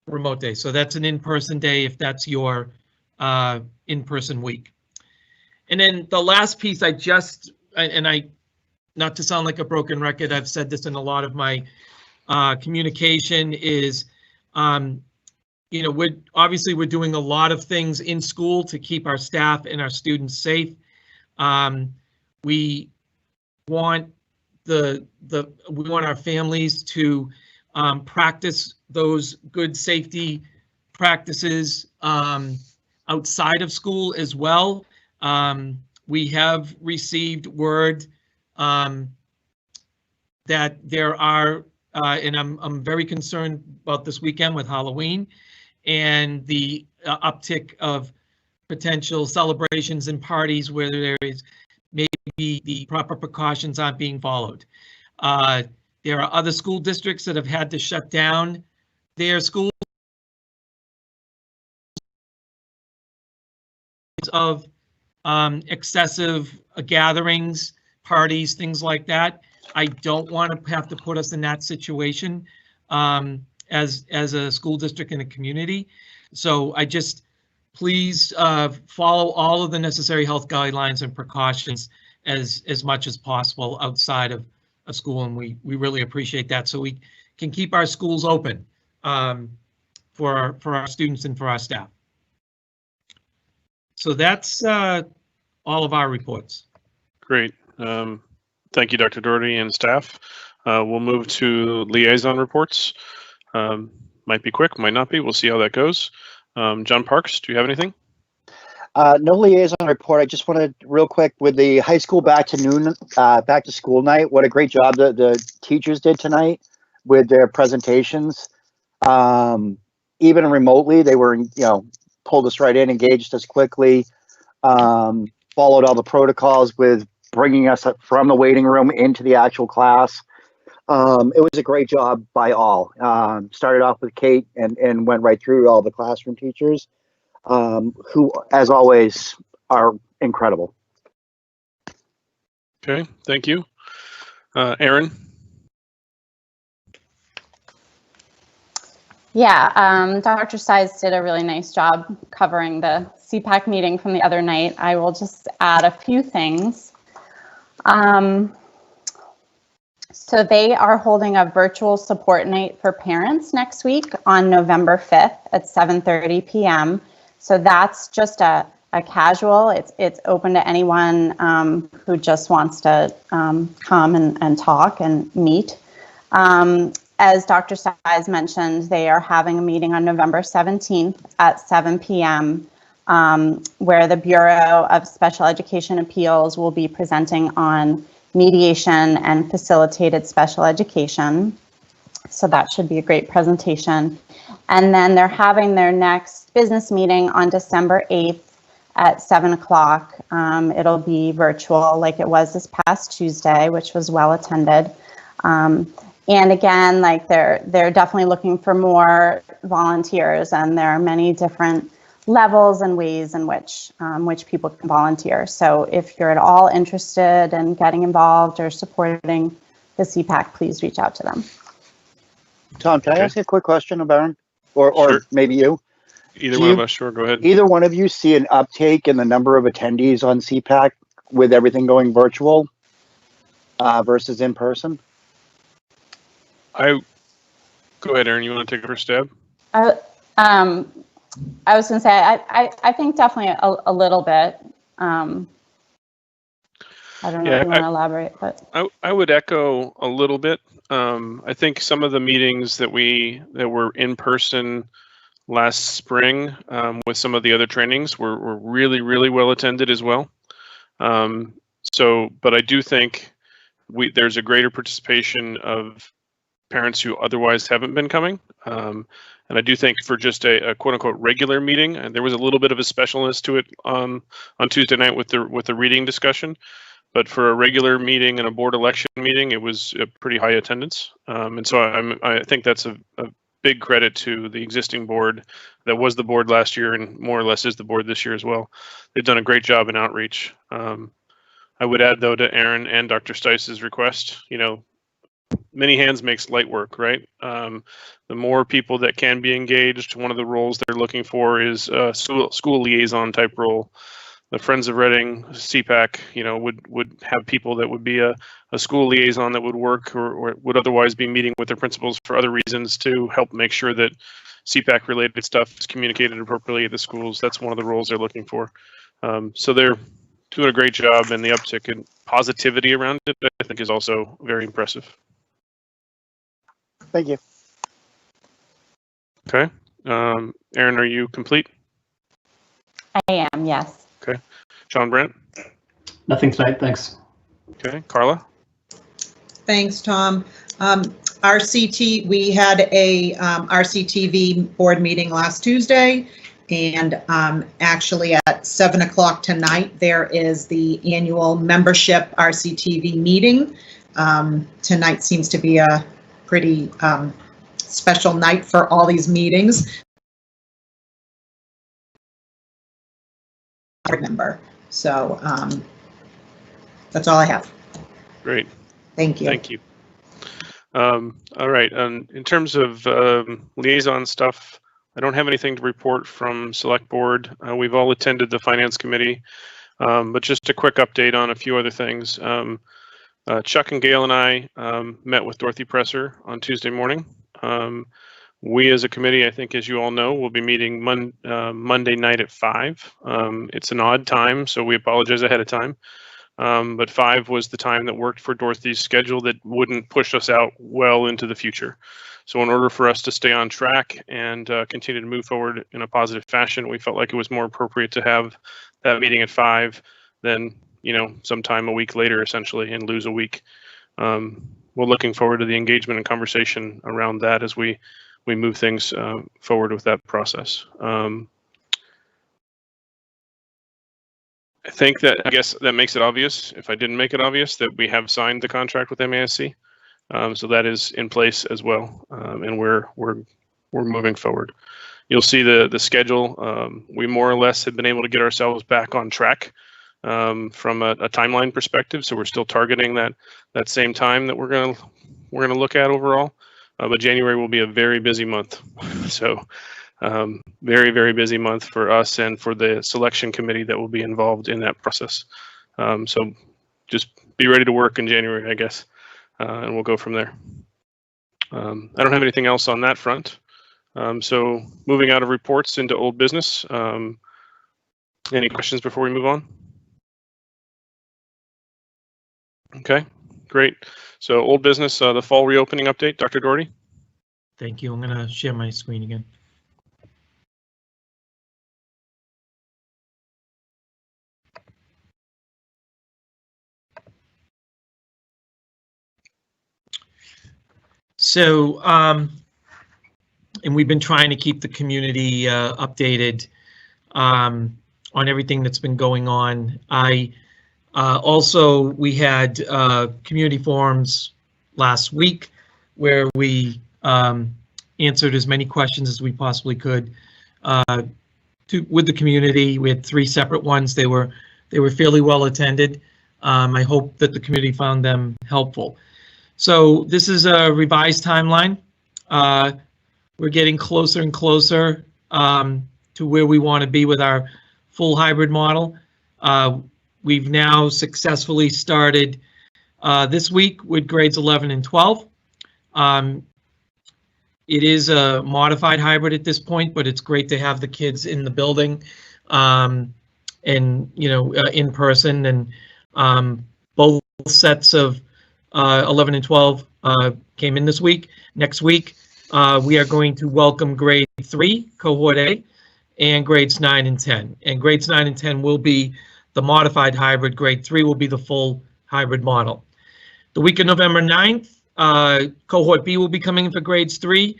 remote day. So that's an in-person day if that's your in-person week. And then the last piece I not to sound like a broken record, I've said this in a lot of my communication is, you know, we're doing a lot of things in school to keep our staff and our students safe. We want we want our families to practice those good safety practices outside of school as well. We have received word that there are, and I'm very concerned about this weekend with Halloween and the uptick of potential celebrations and parties where there is maybe the proper precautions aren't being followed. There are other school districts that have had to shut down their schools of excessive gatherings, parties, things like that. I don't want to have to put us in that situation as a school district and a community. So I just, please follow all of the necessary health guidelines and precautions as much as possible outside of school, and we really appreciate that, so we can keep our schools open for our students and for our staff. So that's all of our reports. Great. Thank you, Dr. Doherty and staff. We'll move to liaison reports. Might be quick, might not be. We'll see how that goes. John Parks, do you have anything? No liaison report. I just wanted real quick with the high school back to school night. What a great job the teachers did tonight with their presentations. Even remotely, they were, pulled us right in, engaged us quickly, followed all the protocols with bringing us up from the waiting room into the actual class. It was a great job by all. Started off with Kate and went right through all the classroom teachers, who, as always, are incredible. Okay, thank you. Erin? Yeah, Dr. Stice did a really nice job covering the CPAC meeting from the other night. I will just add a few things. So they are holding a virtual support night for parents next week on November 5th at 7:30 p.m. So that's just a casual, it's open to anyone who just wants to come and talk and meet. As Dr. Stice mentioned, they are having a meeting on November 17th at 7 p.m. Where the Bureau of Special Education Appeals will be presenting on mediation and facilitated special education. So that should be a great presentation. And then they're having their next business meeting on December 8th at 7 o'clock. It'll be virtual like it was this past Tuesday, which was well attended. And again, like they're definitely looking for more volunteers, and there are many different levels and ways in which people can volunteer. So if you're at all interested in getting involved or supporting the CPAC, please reach out to them. Tom, can I ask you a quick question about Erin? Or Sure. maybe you? Either one of us, sure, go ahead. Either one of you see an uptake in the number of attendees on CPAC with everything going virtual versus in person? Go ahead, Erin, you want to take a first stab? I was going to say, I think definitely a little bit. I don't know if you want to elaborate, but I would echo a little bit. I think some of the meetings that were in person last spring with some of the other trainings were really, really well attended as well. But I do think there's a greater participation of parents who otherwise haven't been coming. And I do think for just a quote unquote regular meeting, and there was a little bit of a specialness to it on Tuesday night with the reading discussion, but for a regular meeting and a board election meeting, it was a pretty high attendance. And so I think that's a big credit to the existing board that was the board last year and more or less is the board this year as well. They've done a great job in outreach. I would add though to Erin and Dr. Stice's request, many hands makes light work, right? The more people that can be engaged, one of the roles they're looking for is a school liaison type role the Friends of Reading, CPAC, would have people that would be a school liaison that would work or would otherwise be meeting with their principals for other reasons to help make sure that CPAC related stuff is communicated appropriately at the schools. That's one of the roles they're looking for. So they're doing a great job, and the uptick in positivity around it, I think, is also very impressive. Thank you. Okay. Aaron, are you complete? I am, yes. Okay. Sean Brandt? Nothing tonight, thanks. Okay. Carla? Thanks, Tom. RCT, we had a RCTV board meeting last Tuesday, and actually at 7 o'clock tonight, there is the annual membership RCTV meeting. Tonight seems to be a pretty special night for all these meetings. Member. So that's all I have. Great. Thank you. Thank you. All right. In terms of liaison stuff, I don't have anything to report from Select Board. We've all attended the Finance Committee, but just a quick update on a few other things. Chuck and Gail and I met with Dorothy Presser on Tuesday morning. We as a committee, I think, as you all know, will be meeting Monday night at 5. It's an odd time, so we apologize ahead of time. But 5 was the time that worked for Dorothy's schedule that wouldn't push us out well into the future. So in order for us to stay on track and continue to move forward in a positive fashion, we felt like it was more appropriate to have that meeting at 5 than, sometime a week later, essentially, and lose a week. We're looking forward to the engagement and conversation around that as we move things forward with that process. I guess that makes it obvious, if I didn't make it obvious, that we have signed the contract with MASC. So that is in place as well, and we're moving forward. You'll see the schedule. We more or less have been able to get ourselves back on track from a timeline perspective. So we're still targeting that same time that we're gonna look at overall. But January will be a very busy month. So very, very busy month for us and for the selection committee that will be involved in that process. So just be ready to work in January, I guess, and we'll go from there. I don't have anything else on that front. So moving out of reports into old business. Any questions before we move on? Okay, great. So old business, the fall reopening update, Dr. Doherty. Thank you. I'm going to share my screen again. So, and we've been trying to keep the community updated on everything that's been going on. Also, we had community forums last week where we answered as many questions as we possibly could with the community. We had 3 separate ones. They were fairly well attended. I hope that the community found them helpful. So this is a revised timeline. We're getting closer and closer to where we want to be with our full hybrid model. We've now successfully started this week with grades 11 and 12. It is a modified hybrid at this point, but it's great to have the kids in the building and in person. And both sets of 11 and 12 came in this week. Next week, we are going to welcome grade 3, cohort A, and grades 9 and 10. And grades 9 and 10 will be the modified hybrid. Grade 3 will be the full hybrid model. The week of November 9th, cohort B will be coming in for grades 3,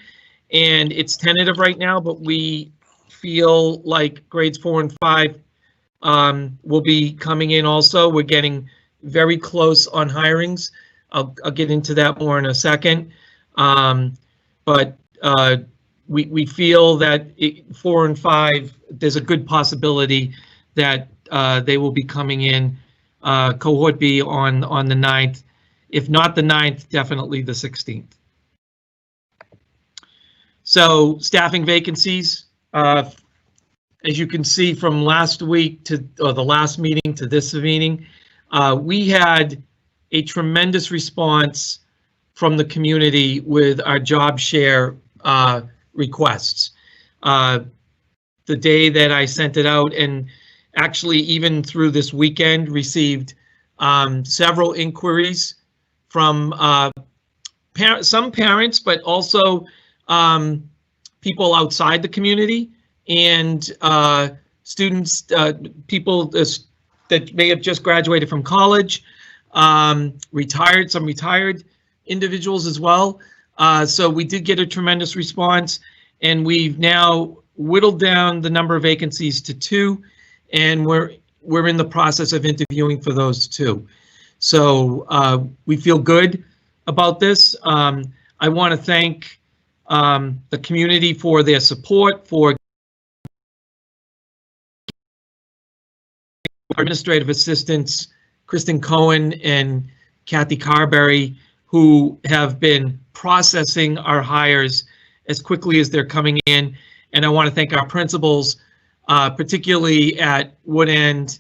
and it's tentative right now, but we feel like grades 4 and 5 will be coming in also. We're getting very close on hirings. I'll get into that more in a second. But we feel that 4 and 5, there's a good possibility that they will be coming in cohort B on the 9th. If not the 9th, definitely the 16th. So staffing vacancies, as you can see from last week or the last meeting to this meeting, we had a tremendous response from the community with our job share requests. The day that I sent it out, and actually even through this weekend, received several inquiries from some parents, but also people outside the community and students, people that may have just graduated from college, some retired individuals as well. So we did get a tremendous response, and we've now whittled down the number of vacancies to 2, and we're in the process of interviewing for those 2. So we feel good about this. I want to thank the community for their support, for our administrative assistants, Kristen Cohen and Kathy Carberry, who have been processing our hires as quickly as they're coming in. And I want to thank our principals, particularly at Wood End,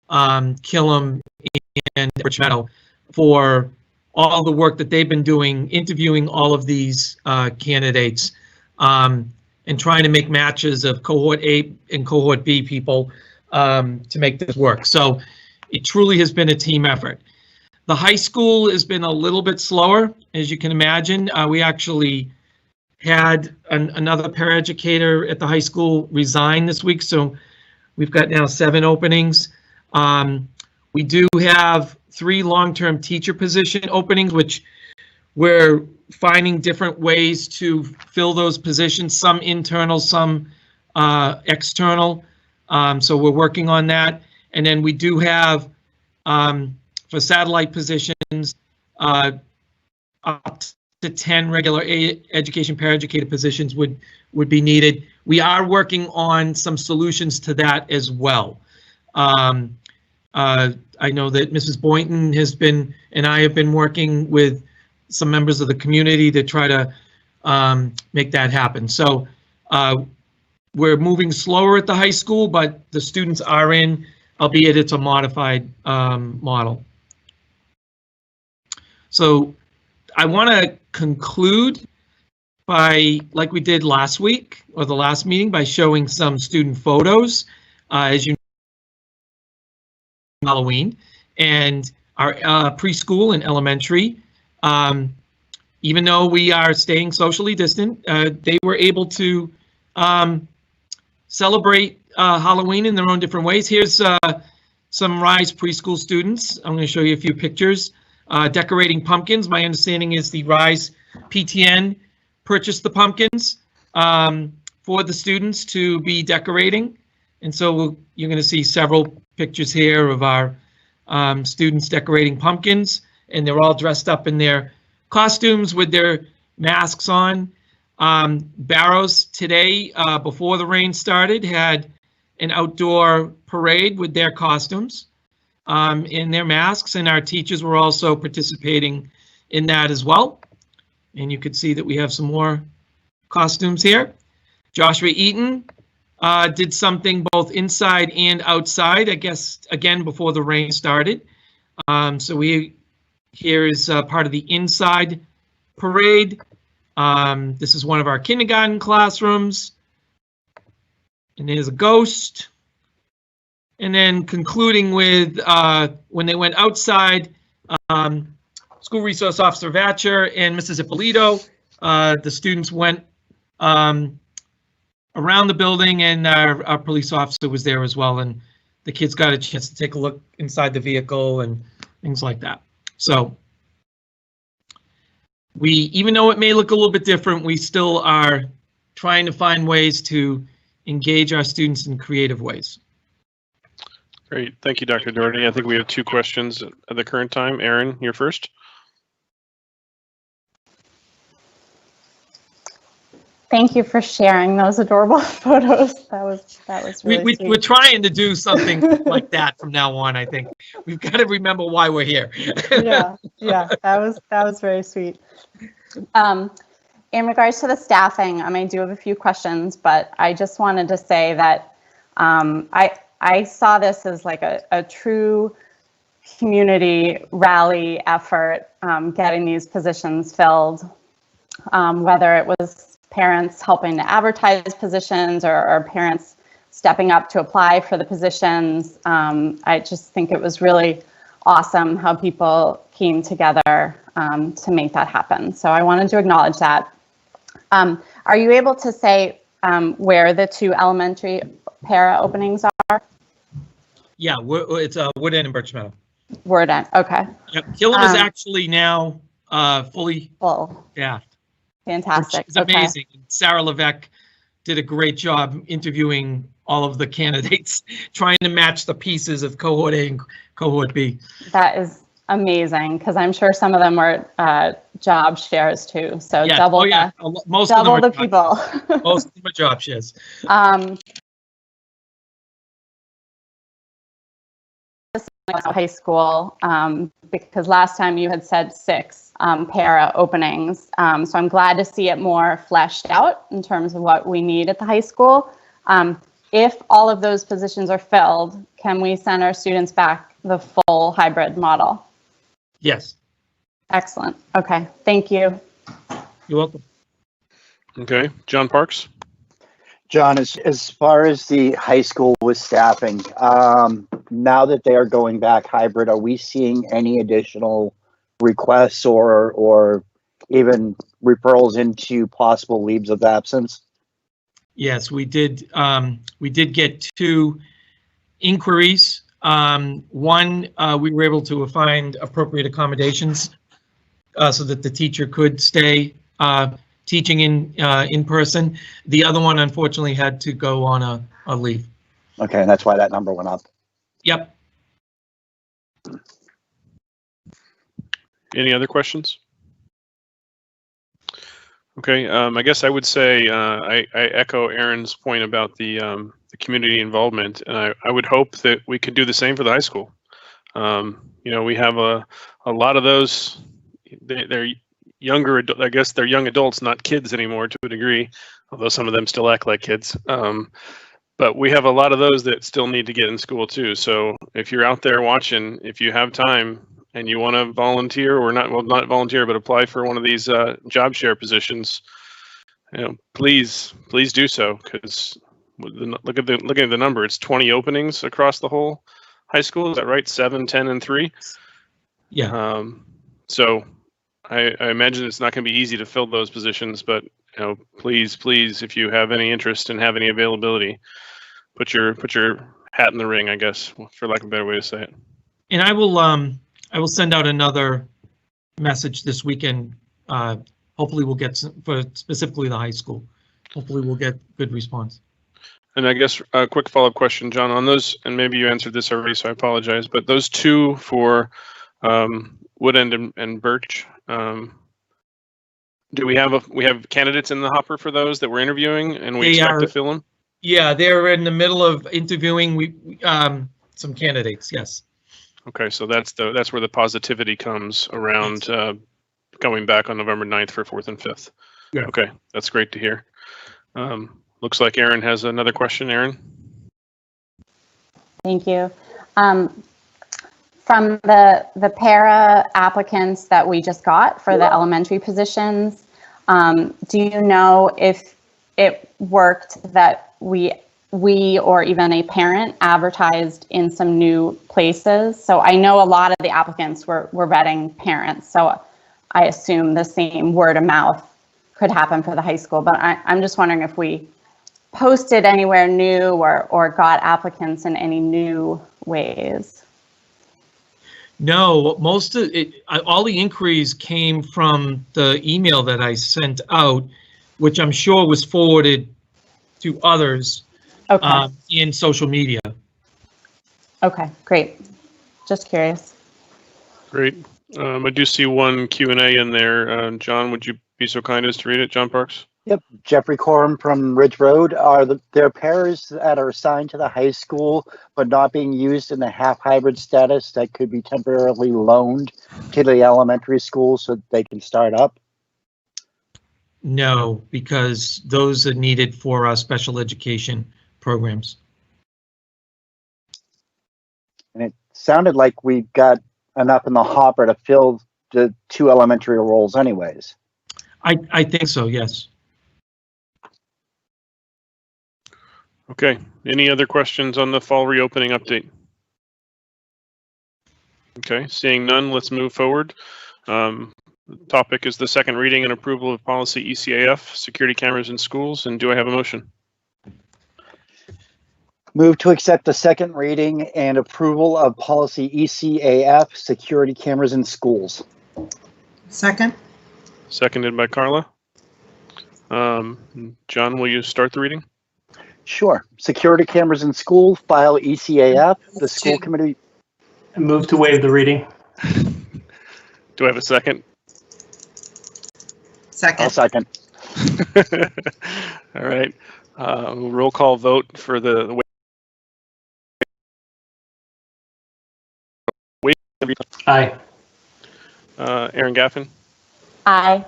Killam, and Rich Meadow, for all the work that they've been doing, interviewing all of these candidates, and trying to make matches of cohort A and cohort B people to make this work. So it truly has been a team effort. The high school has been a little bit slower, as you can imagine. We actually had another paraeducator at the high school resign this week, so we've got now 7 openings. We do have 3 long-term teacher position openings, which we're finding different ways to fill those positions, some internal, some external. So we're working on that. And then we do have, for satellite positions, up to 10 regular education paraeducator positions would be needed. We are working on some solutions to that as well. I know that Mrs. Boynton has been, and I have been working with some members of the community to try to make that happen. So we're moving slower at the high school, but the students are in, albeit it's a modified model. So I want to conclude by, like we did last week or the last meeting, by showing some student photos. As you know, Halloween, and our preschool and elementary, even though we are staying socially distant, they were able to celebrate Halloween in their own different ways. Here's some Rise preschool students. I'm going to show you a few pictures. Decorating pumpkins. My understanding is the Rise PTN purchased the pumpkins for the students to be decorating. And so you're going to see several pictures here of our students decorating pumpkins, and they're all dressed up in their costumes with their masks on. Barrows today, before the rain started, had an outdoor parade with their costumes in their masks, and our teachers were also participating in that as well. And you can see that we have some more costumes here. Joshua Eaton did something both inside and outside, I guess, again, before the rain started. So here is part of the inside parade. This is one of our kindergarten classrooms. And there's a ghost. And then concluding with when they went outside, School Resource Officer Vatcher and Mrs. Ippolito, the students went around the building, and our police officer was there as well, and the kids got a chance to take a look inside the vehicle and things like that. So even though it may look a little bit different, we still are trying to find ways to engage our students in creative ways. Great. Thank you, Dr. Doherty. I think we have 2 questions at the current time. Aaron, you're first. Thank you for sharing those adorable photos. That was really sweet. We're trying to do something like that from now on. I think we've got to remember why we're here. yeah, that was very sweet. In regards to the staffing, I do have a few questions, but I just wanted to say that I saw this as like a true community rally effort, getting these positions filled, whether it was parents helping to advertise positions or parents stepping up to apply for the positions. I just think it was really awesome how people came together to make that happen. So I wanted to acknowledge that. Are you able to say where the 2 elementary para openings are? Yeah, it's Wood End and Birch Meadow. Word End, okay. Yep, Killam is actually now fully Full. staffed. Fantastic. It's amazing. Okay. Sarah Levesque did a great job interviewing all of the candidates, trying to match the pieces of cohort A and cohort B. That is amazing, because I'm sure some of them were job shares too. So yes. double, most double of them the people. Most of them are job shares. High school, because last time you had said 6 para openings. So I'm glad to see it more fleshed out in terms of what we need at the high school. If all of those positions are filled, can we send our students back the full hybrid model? Yes. Excellent. Okay. Thank you. You're welcome. Okay. John Parks. John, as far as the high school with staffing, now that they are going back hybrid, are we seeing any additional requests or even referrals into possible leaves of absence? Yes, we did get 2 inquiries. One, we were able to find appropriate accommodations so that the teacher could stay teaching in person. The other one, unfortunately, had to go on a leave. Okay, and that's why that number went up. Yep. Any other questions? Okay, I guess I would say I echo Aaron's point about the community involvement, and I would hope that we could do the same for the high school. You know, we have a lot of those. They're younger. I guess they're young adults, not kids anymore, to a degree, although some of them still act like kids. But we have a lot of those that still need to get in school too. So if you're out there watching, if you have time and you want to volunteer or not, well, not volunteer, but apply for one of these job share positions, you know, please do so, because look at the number. It's 20 openings across the whole high school. Is that right? 7, 10, and 3. Yeah. So I imagine it's not going to be easy to fill those positions, but you know, please, if you have any interest and have any availability, put your hat in the ring, I guess, for lack of a better way to say it. And I will send out another message this weekend. Hopefully we'll get some, for specifically the high school. Hopefully we'll get good response. And I guess a quick follow-up question, John, on those, and maybe you answered this already, so I apologize, but those 2 for Wood End and Birch, do we have candidates in the hopper for those that we're interviewing, and we expect to fill them? Yeah, they're in the middle of interviewing some candidates. Yes. Okay, so that's where the positivity comes around going back on November 9th for 4th and 5th. Yeah. Okay, that's great to hear. Looks like Aaron has another question. Aaron. Thank you. From the para applicants that we just got for the elementary positions, do you know if it worked that we or even a parent advertised in some new places? So I know a lot of the applicants were vetting parents, so I assume the same word of mouth could happen for the high school, but I'm just wondering if we posted anywhere new or got applicants in any new ways. No, most of it, all the inquiries came from the email that I sent out, which I'm sure was forwarded to others in social media. Okay, great. Just curious. Great. I do see one Q&A in there. John, would you be so kind as to read it, John Parks? Yep, Jeffrey Corum from Ridge Road. There pairs that are assigned to the high school but not being used in the half hybrid status that could be temporarily loaned to the elementary school so that they can start up? No, because those are needed for our special education programs. sounded like we got enough in the hopper to fill the 2 elementary roles anyways. I think so, yes. Okay, any other questions on the fall reopening update? Okay, seeing none, let's move forward. The topic is the second reading and approval of policy ECAF, security cameras in schools, and do I have a motion? Move to accept the second reading and approval of policy ECAF, security cameras in schools. Second? Seconded by Carla. John, will you start the reading? Sure. Security cameras in school, file ECAF, the school committee. I move to waive the reading. Do I have a second? I'll Second. second. All right. Roll call vote for the Aye. Aaron Gaffin, Aye.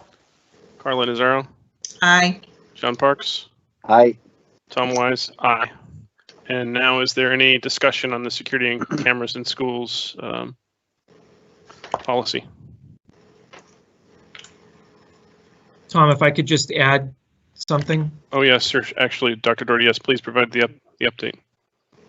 Carla Nazaro, Aye. John Parks, Aye. Tom Wise, aye. And now, is there any discussion on the security cameras in schools policy? Tom, if I could just add something. Oh, yes, sir. Actually, Dr. Doherty, yes, please provide the update.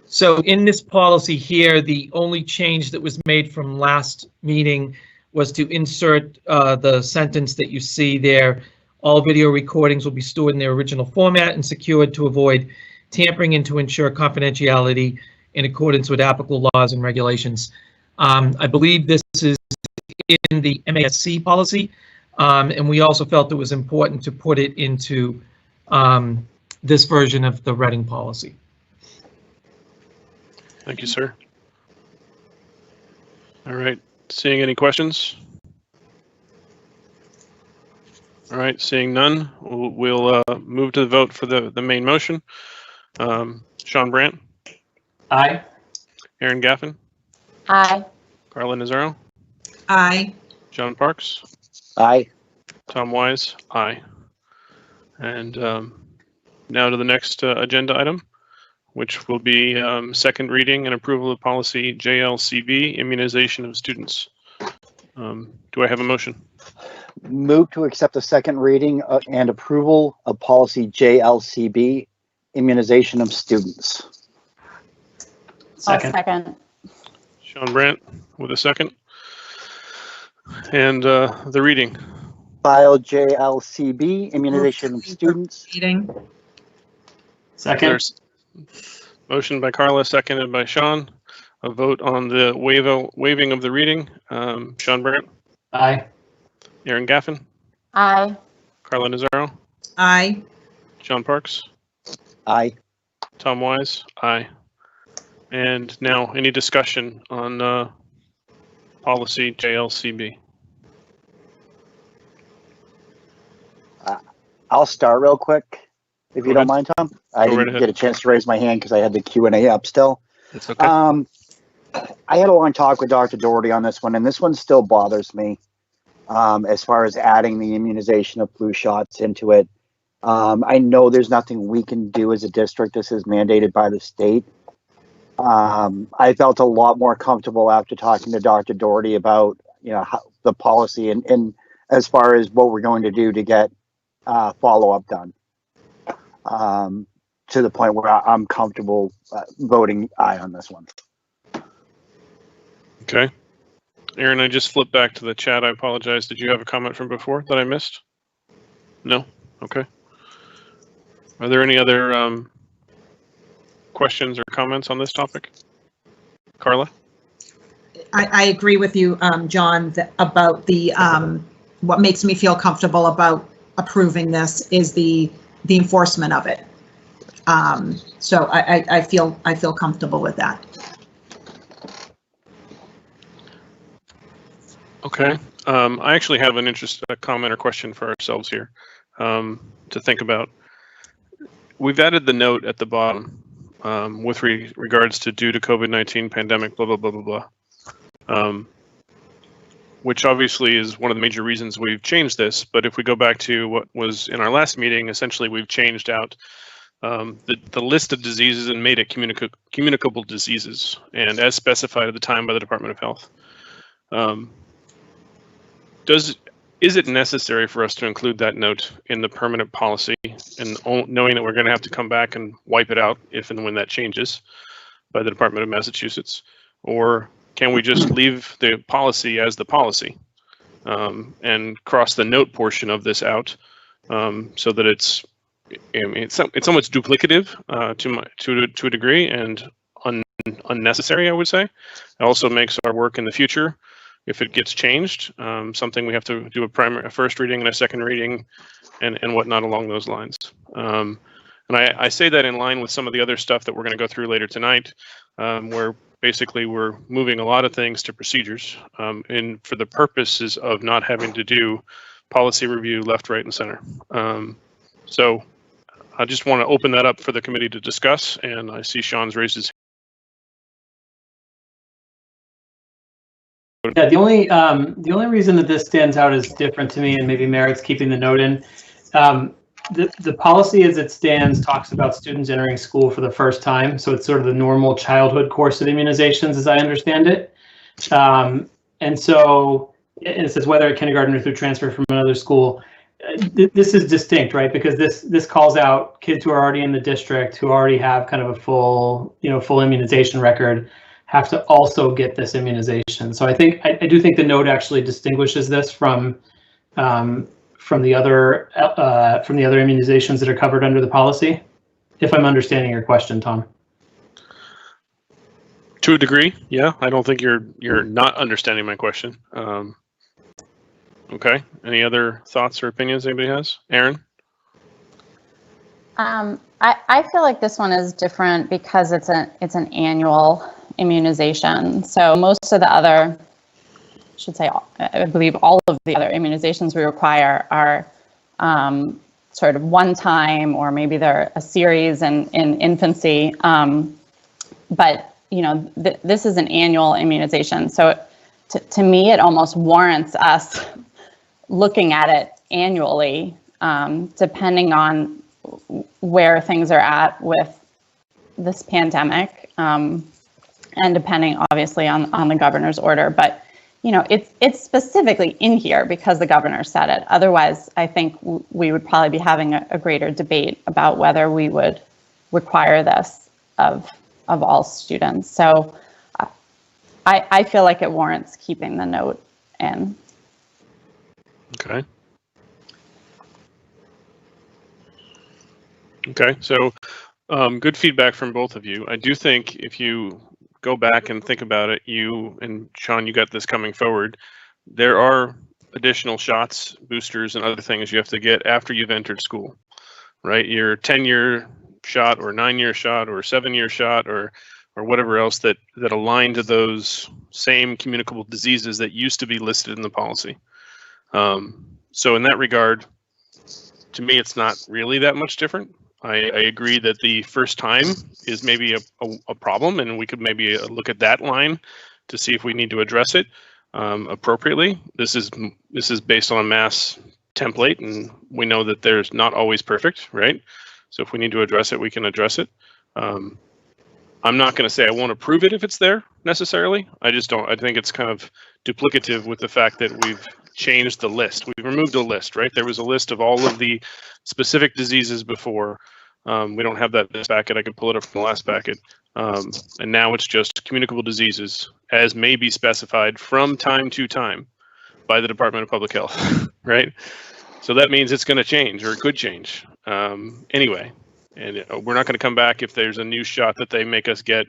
So in this policy here, the only change that was made from last meeting was to insert the sentence that you see there. All video recordings will be stored in their original format and secured to avoid tampering and to ensure confidentiality in accordance with applicable laws and regulations. I believe this is in the MASC policy, and we also felt it was important to put it into this version of the Reading policy. Thank you, sir. All right, seeing any questions? All right, seeing none, we'll move to the vote for the main motion. Sean Brandt, Aye. Aaron Gaffin, Aye. Carla Nazaro, Aye. John Parks, Aye. Tom Wise, aye. And now to the next agenda item, which will be second reading and approval of policy JLCB, immunization of students. Do I have a motion? Move to accept the second reading and approval of policy JLCB, immunization of students. Second. I'll second. Sean Brandt with a second. And the reading. File JLCB, immunization of students. Meeting. Second. There's motion by Carla, seconded by Sean. A vote on the waiving of the reading. Sean Brandt, Aye. Aaron Gaffin, Aye. Carla Nazaro, Aye. John Parks, Aye. Tom Wise, aye. And now, any discussion on policy JLCB? I'll start real quick, if you don't mind, Tom. I Go right didn't ahead. get a chance to raise my hand because I had the Q&A up still. It's okay. I had a long talk with Dr. Doherty on this one, and this one still bothers me as far as adding the immunization of flu shots into it. I know there's nothing we can do as a district. This is mandated by the state. I felt a lot more comfortable after talking to Dr. Doherty about, how, the policy and as far as what we're going to do to get follow-up done. To the point where I'm comfortable voting aye on this one. Okay. Aaron, I just flipped back to the chat. I apologize. Did you have a comment from before that I missed? No? Okay. Are there any other questions or comments on this topic? Carla? I agree with you, John, about the, what makes me feel comfortable about approving this is the enforcement of it. So I feel comfortable with that. Okay. I actually have a comment or question for ourselves here to think about. We've added the note at the bottom with regards to due to COVID-19 pandemic, blah, blah, blah, blah, blah. Which obviously is one of the major reasons we've changed this. But if we go back to what was in our last meeting, essentially we've changed out the list of diseases and made it communicable diseases, and as specified at the time by the Department of Health. Is it necessary for us to include that note in the permanent policy, and knowing that we're going to have to come back and wipe it out if and when that changes by the Department of Massachusetts? Or can we just leave the policy as the policy and cross the note portion of this out so that it's somewhat duplicative to a degree and unnecessary, I would say. It also makes our work in the future, if it gets changed, something we have to do a first reading and a second reading and whatnot along those lines. And I say that in line with some of the other stuff that we're going to go through later tonight, where basically we're moving a lot of things to procedures and for the purposes of not having to do policy review left, right, and center. So I just want to open that up for the committee to discuss, and I see Sean's raised his hand. Yeah, the only reason that this stands out as different to me and maybe merits keeping the note in, the policy as it stands talks about students entering school for the first time. So it's sort of the normal childhood course of immunizations as I understand it. And so it says whether at kindergarten or through transfer from another school. This is distinct, right? Because this calls out kids who are already in the district, who already have kind of a full immunization record, have to also get this immunization. So I do think the note actually distinguishes this from the other immunizations that are covered under the policy. If I'm understanding your question, Tom. To a degree, yeah. I don't think you're not understanding my question. Okay. Any other thoughts or opinions anybody has? Aaron? I feel like this one is different because it's an annual immunization. So most of the other, I believe all of the other immunizations we require are sort of one time, or maybe they're a series in infancy. But this is an annual immunization. So to me, it almost warrants us looking at it annually, depending on where things are at with this pandemic. And depending obviously on the governor's order, but it's specifically in here because the governor said it. Otherwise, I think we would probably be having a greater debate about whether we would require this of all students. So I feel like it warrants keeping the note in. Okay. Okay, so good feedback from both of you. I do think if you go back and think about it, you and Sean, you got this coming forward. There are additional shots, boosters, and other things you have to get after you've entered school, right? Your 10-year shot or 9-year shot or 7-year shot or whatever else that align to those same communicable diseases that used to be listed in the policy. So in that regard, to me, it's not really that much different. I agree that the first time is maybe a problem, and we could maybe look at that line to see if we need to address it appropriately. This is based on a mass template, and we know that there's not always perfect, right? So if we need to address it, we can address it. I'm not going to say I won't approve it if it's there necessarily. I just don't. I think it's kind of duplicative with the fact that we've changed the list. We've removed a list, right? There was a list of all of the specific diseases before. We don't have that in this packet. I could pull it up from the last packet. And now it's just communicable diseases as may be specified from time to time by the Department of Public Health, right? So that means it's going to change, or it could change anyway. And we're not going to come back if there's a new shot that they make us get,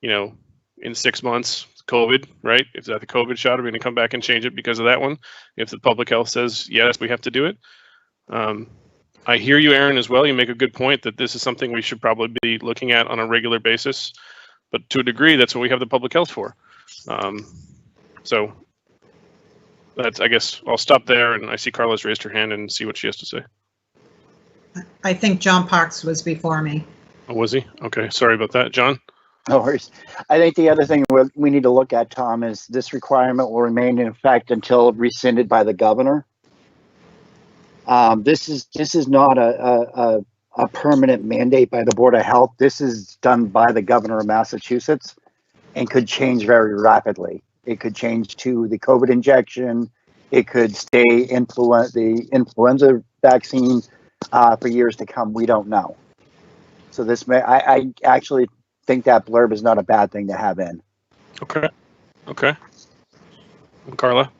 in 6 months, COVID, right? If that's the COVID shot, are we going to come back and change it because of that one? If the public health says, yes, we have to do it. I hear you, Aaron, as well. You make a good point that this is something we should probably be looking at on a regular basis. But to a degree, that's what we have the public health for. So that's, I guess I'll stop there. And I see Carla's raised her hand and see what she has to say. I think John Parks was before me. Oh, was he? Okay, sorry about that. John? No worries. I think the other thing we need to look at, Tom, is this requirement will remain in effect until rescinded by the governor. This is not a a permanent mandate by the Board of Health. This is done by the governor of Massachusetts and could change very rapidly. It could change to the COVID injection. It could stay the influenza vaccine for years to come. We don't know. So this may, I actually think that blurb is not a bad thing to have in. Okay. Okay. Carla?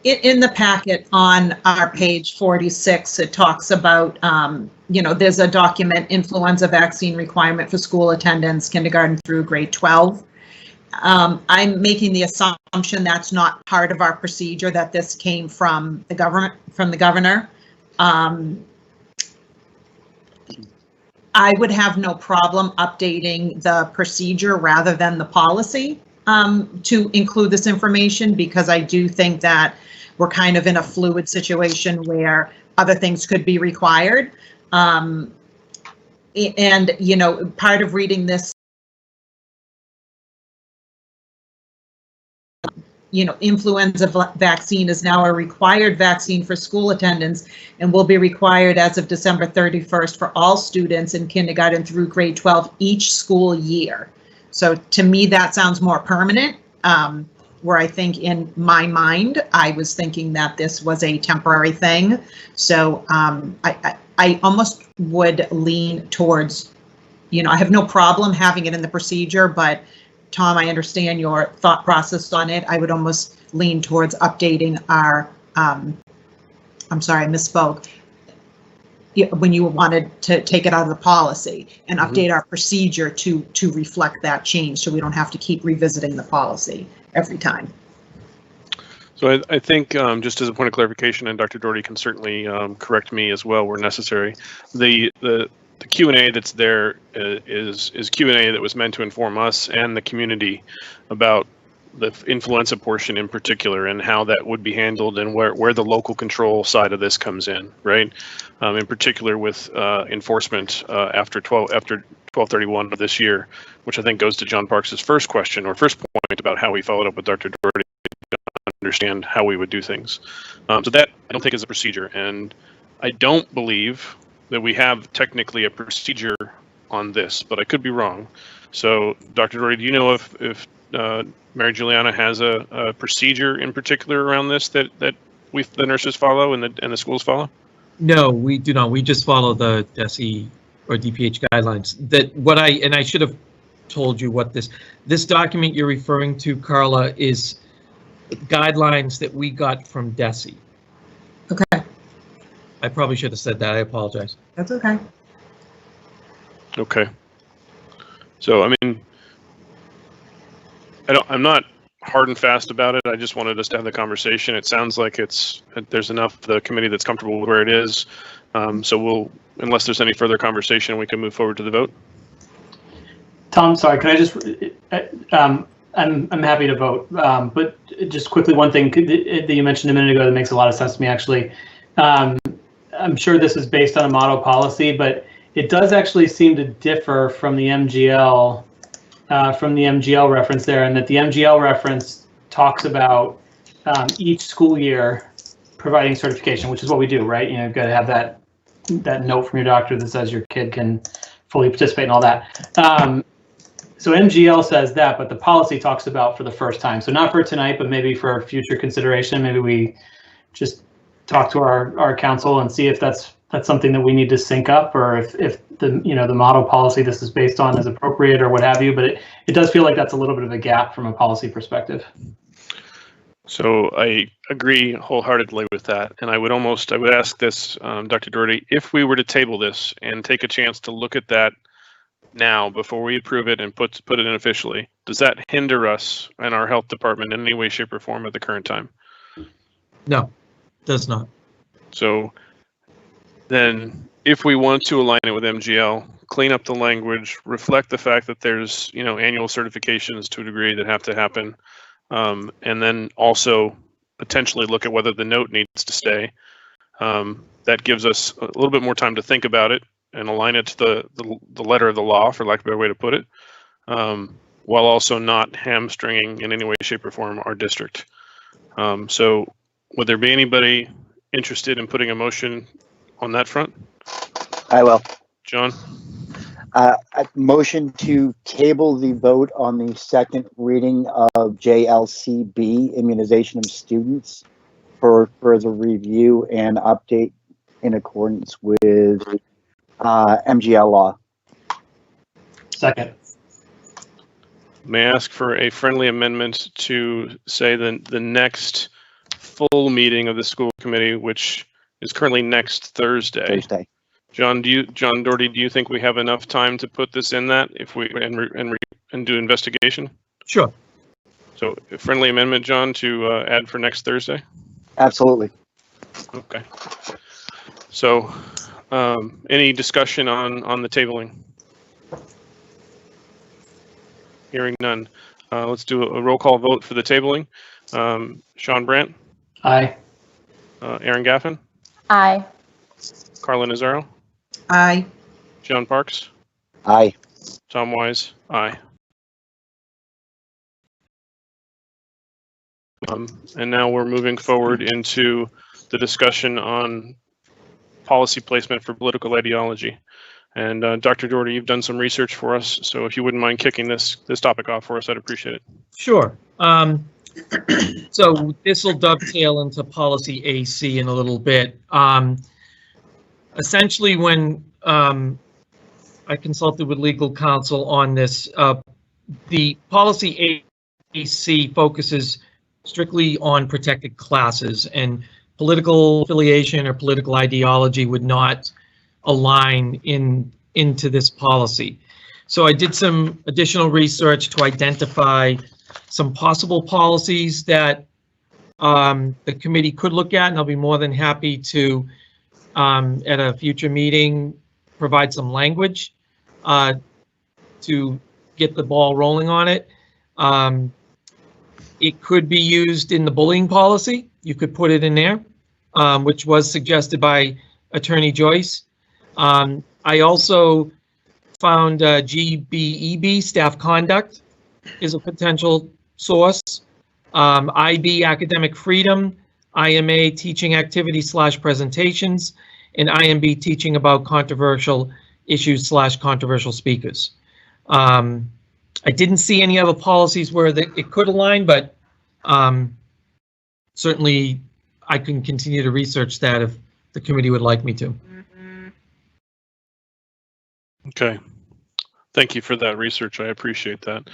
In the packet on our page 46, it talks about, there's a document, influenza vaccine requirement for school attendance, kindergarten through grade 12. I'm making the assumption that's not part of our procedure, that this came from the governor. I would have no problem updating the procedure rather than the policy to include this information, because I do think that we're kind of in a fluid situation where other things could be required. And, part of reading this, influenza vaccine is now a required vaccine for school attendance and will be required as of December 31st for all students in kindergarten through grade 12 each school year. So to me, that sounds more permanent, where I think in my mind, I was thinking that this was a temporary thing. So I almost would lean towards, I have no problem having it in the procedure, but Tom, I understand your thought process on it. I would almost lean towards updating our, I'm sorry, I misspoke. When you wanted to take it out of the policy and update our procedure to reflect that change, so we don't have to keep revisiting the policy every time. So I think just as a point of clarification, and Dr. Doherty can certainly correct me as well where necessary, the Q&A that's there is Q&A that was meant to inform us and the community about the influenza portion in particular and how that would be handled and where the local control side of this comes in, right? In particular with enforcement after 12/31 of this year, which I think goes to John Parks' first question or first point about how we followed up with Dr. Doherty to understand how we would do things. So that I don't think is a procedure, and I don't believe that we have technically a procedure on this, but I could be wrong. So, Dr. Doherty, do you know if Mary Juliana has a procedure in particular around this that the nurses follow and the schools follow? No, we do not. We just follow the DESE or DPH guidelines. I should have told you what this document you're referring to, Carla, is guidelines that we got from DESE. Okay. I probably should have said that. I apologize. That's okay. Okay. So, I mean, I'm not hard and fast about it. I just wanted us to have the conversation. It sounds like there's enough the committee that's comfortable with where it is. So unless there's any further conversation, we can move forward to the vote. Tom, sorry, can I just, I'm happy to vote, but just quickly, one thing that you mentioned a minute ago that makes a lot of sense to me, actually. I'm sure this is based on a model policy, but it does actually seem to differ from the MGL reference there, and that the MGL reference talks about each school year providing certification, which is what we do, right? You've got to have that note from your doctor that says your kid can fully participate and all that. So MGL says that, but the policy talks about for the first time. So not for tonight, but maybe for future consideration, maybe we just talk to our council and see if that's something that we need to sync up, or if the model policy this is based on is appropriate or what have you. But it does feel like that's a little bit of a gap from a policy perspective. So I agree wholeheartedly with that, and I would ask this, Dr. Doherty, if we were to table this and take a chance to look at that now before we approve it and put it in officially, does that hinder us and our health department in any way, shape, or form at the current time? No, does not. So then if we want to align it with MGL, clean up the language, reflect the fact that there's annual certifications to a degree that have to happen, and then also potentially look at whether the note needs to stay. That gives us a little bit more time to think about it and align it to the letter of the law, for lack of a better way to put it, while also not hamstringing in any way, shape, or form our district. So would there be anybody interested in putting a motion on that front? I will. John? Motion to table the vote on the second reading of JLCB, immunization of students, for further review and update in accordance with MGL law. Second. May I ask for a friendly amendment to say the next full meeting of the school committee, which is currently next Thursday. John Doherty, do you think we have enough time to put this in that if we and do investigation? Sure. So a friendly amendment, John, to add for next Thursday? Absolutely. Okay. So any discussion on the tabling? Hearing none. Let's do a roll call vote for the tabling. Sean Brandt? Aye. Aaron Gaffin? Aye. Carla Nazaro? Aye. John Parks? Aye. Tom Wise? Aye. And now we're moving forward into the discussion on policy placement for political ideology. And Dr. Doherty, you've done some research for us, so if you wouldn't mind kicking this topic off for us, I'd appreciate it. Sure. So this will dovetail into policy AC in a little bit. Essentially, when I consulted with legal counsel on this, the policy AC focuses strictly on protected classes, and political affiliation or political ideology would not align into this policy. So I did some additional research to identify some possible policies that the committee could look at, and I'll be more than happy to, at a future meeting, provide some language to get the ball rolling on it. It could be used in the bullying policy. You could put it in there, which was suggested by Attorney Joyce. I also found GBEB, staff conduct, is a potential source. IB, academic freedom, IMA, teaching activities / presentations, and IMB, teaching about controversial issues / controversial speakers. I didn't see any other policies where it could align, but certainly I can continue to research that if the committee would like me to. Okay. Thank you for that research. I appreciate that.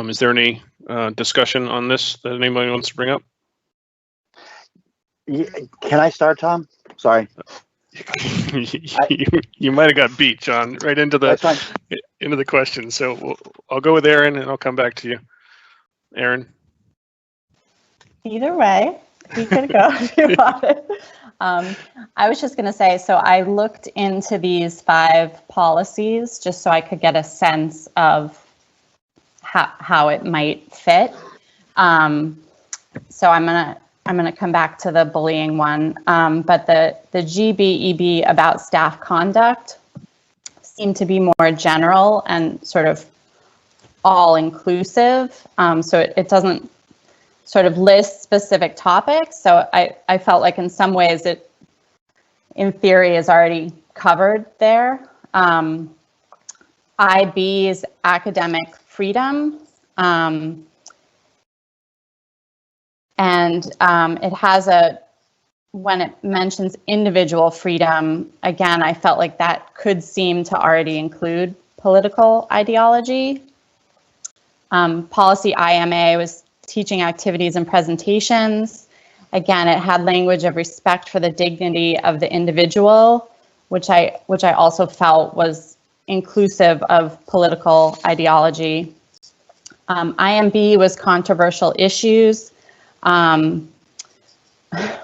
Is there any discussion on this that anybody wants to bring up? Can I start, Tom? Sorry. You might have got beat, John, right into the question. So I'll go with Aaron, and I'll come back to you. Aaron. Either way, you could go if you wanted. I was just going to say, so I looked into these 5 policies just so I could get a sense of how it might fit. So I'm gonna come back to the bullying one, but the GBEB about staff conduct seemed to be more general and sort of all-inclusive. So it doesn't sort of list specific topics. So I felt like in some ways it, in theory, is already covered there. IB is academic freedom. And it has when it mentions individual freedom, again, I felt like that could seem to already include political ideology. Policy IMA was teaching activities and presentations. Again, it had language of respect for the dignity of the individual, which I also felt was inclusive of political ideology. IMB was controversial issues,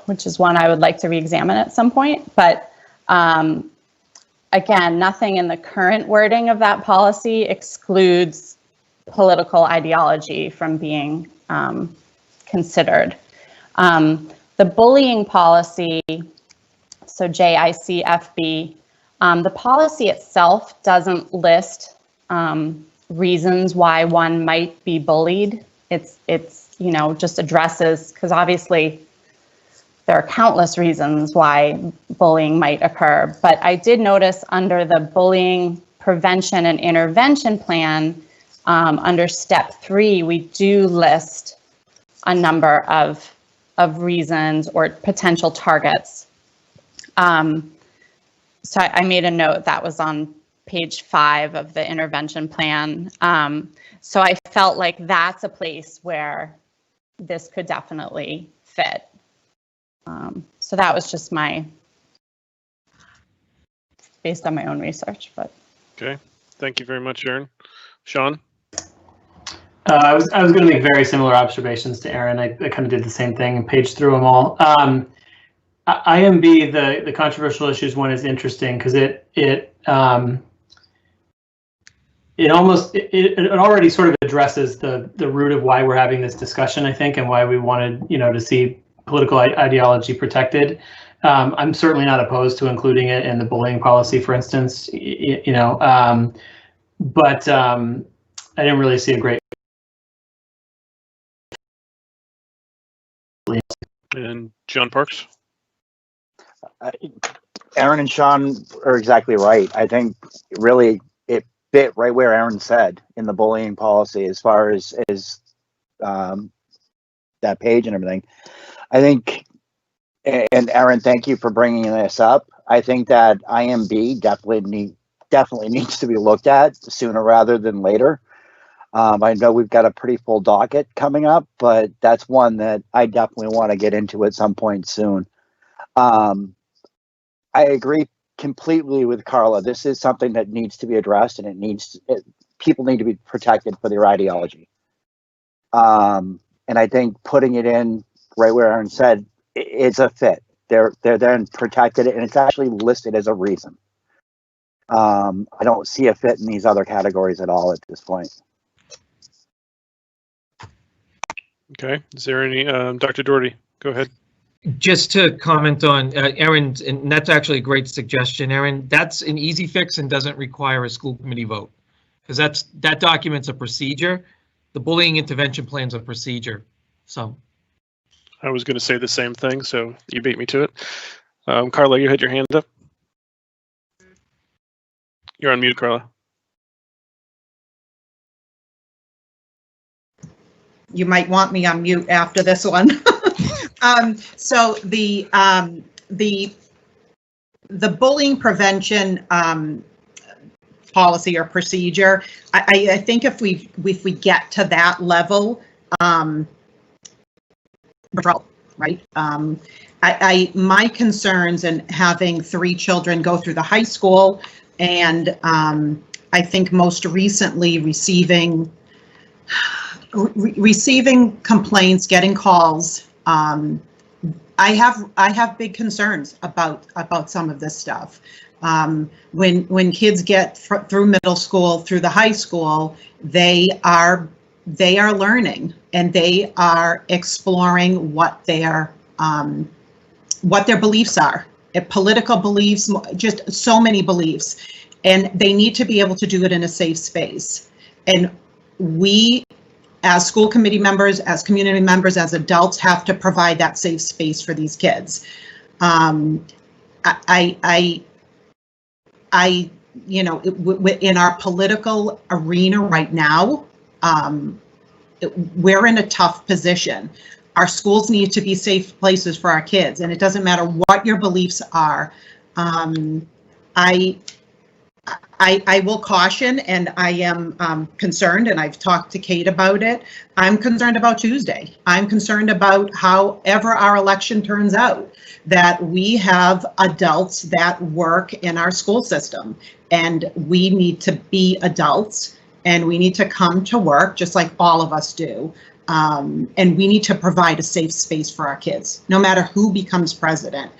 which is one I would like to re-examine at some point. But again, nothing in the current wording of that policy excludes political ideology from being considered. The bullying policy, so JICFB, the policy itself doesn't list reasons why one might be bullied. It's just addresses, because obviously there are countless reasons why bullying might occur. But I did notice under the bullying prevention and intervention plan, under step 3, we do list a number of reasons or potential targets. So I made a note that was on page 5 of the intervention plan. So I felt like that's a place where this could definitely fit. So that was just based on my own research, but. Okay, thank you very much, Aaron. Sean? I was going to make very similar observations to Aaron. I kind of did the same thing and paged through them all. IMB, the controversial issues one, is interesting because it already sort of addresses the root of why we're having this discussion, I think, and why we wanted, to see political ideology protected. I'm certainly not opposed to including it in the bullying policy, for instance, but I didn't really see a great. And John Parks? Aaron and Sean are exactly right. I think really it fit right where Aaron said in the bullying policy as far as that page and everything. I think, and Aaron, thank you for bringing this up. I think that IMB definitely needs to be looked at sooner rather than later. I know we've got a pretty full docket coming up, but that's one that I definitely want to get into at some point soon. I agree completely with Carla. This is something that needs to be addressed, and people need to be protected for their ideology. And I think putting it in right where Aaron said, it's a fit. They're then protected, and it's actually listed as a reason. I don't see a fit in these other categories at all at this point. Okay, is there any, Dr. Doherty, go ahead. Just to comment on Aaron's, and that's actually a great suggestion, Aaron. That's an easy fix and doesn't require a school committee vote, because that document's a procedure. The bullying intervention plan's a procedure. So I was going to say the same thing, so you beat me to it. Carla, you had your hand up. You're on mute, Carla. You might want me on mute after this one. So the bullying prevention policy or procedure, I think if we get to that level, right? My concerns in having 3 children go through the high school, and I think most recently receiving complaints, getting calls. I have big concerns about some of this stuff. When kids get through middle school, through the high school, they are learning, and they are exploring what their beliefs are, political beliefs, just so many beliefs, and they need to be able to do it in a safe space. And we, as school committee members, as community members, as adults, have to provide that safe space for these kids. In our political arena right now, we're in a tough position. Our schools need to be safe places for our kids, and it doesn't matter what your beliefs are. I will caution, and I am concerned, and I've talked to Kate about it. I'm concerned about Tuesday. I'm concerned about however our election turns out, that we have adults that work in our school system, and we need to be adults, and we need to come to work just like all of us do. And we need to provide a safe space for our kids, no matter who becomes president.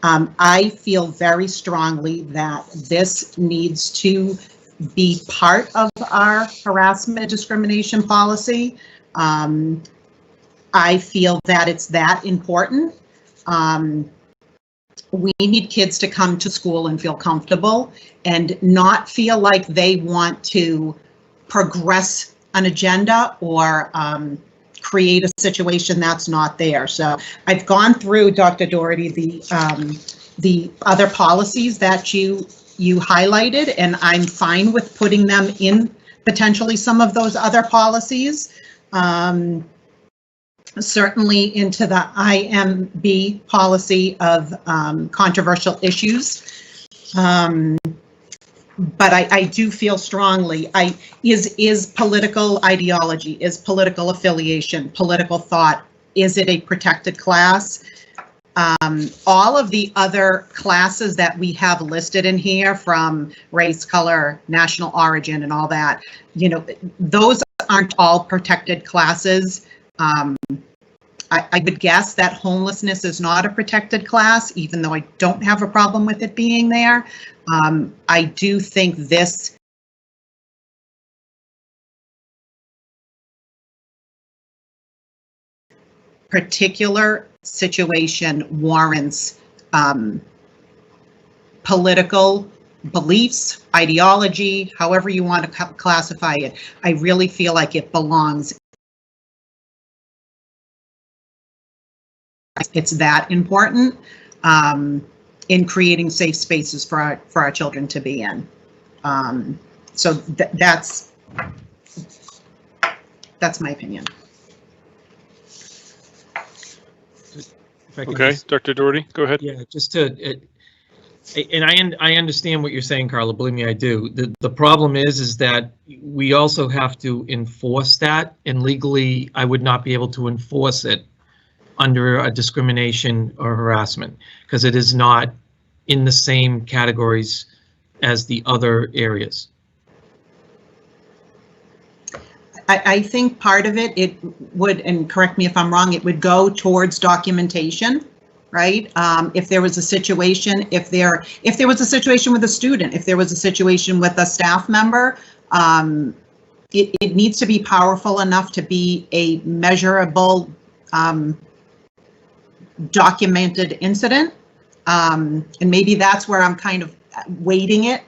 I feel very strongly that this needs to be part of our harassment and discrimination policy. I feel that it's that important. We need kids to come to school and feel comfortable and not feel like they want to progress an agenda or create a situation that's not there. So I've gone through, Dr. Doherty, the other policies that you highlighted, and I'm fine with putting them in potentially some of those other policies. Certainly into the IMB policy of controversial issues. But I do feel strongly, is political ideology, is political affiliation, political thought, is it a protected class? All of the other classes that we have listed in here, from race, color, national origin, and all that, you know, those aren't all protected classes. I would guess that homelessness is not a protected class, even though I don't have a problem with it being there. I do think this particular situation warrants political beliefs, ideology, however you want to classify it. I really feel like it belongs. It's that important in creating safe spaces for our children to be in. So that's my opinion. Okay, Dr. Doherty, go ahead. Yeah, just to, and I understand what you're saying, Carla. Believe me, I do. The problem is that we also have to enforce that, and legally, I would not be able to enforce it under a discrimination or harassment, because it is not in the same categories as the other areas. I think part of it would, and correct me if I'm wrong, it would go towards documentation, right? If there was a situation, if there was a situation with a student, if there was a situation with a staff member, it needs to be powerful enough to be a measurable, documented incident. And maybe that's where I'm kind of weighting it.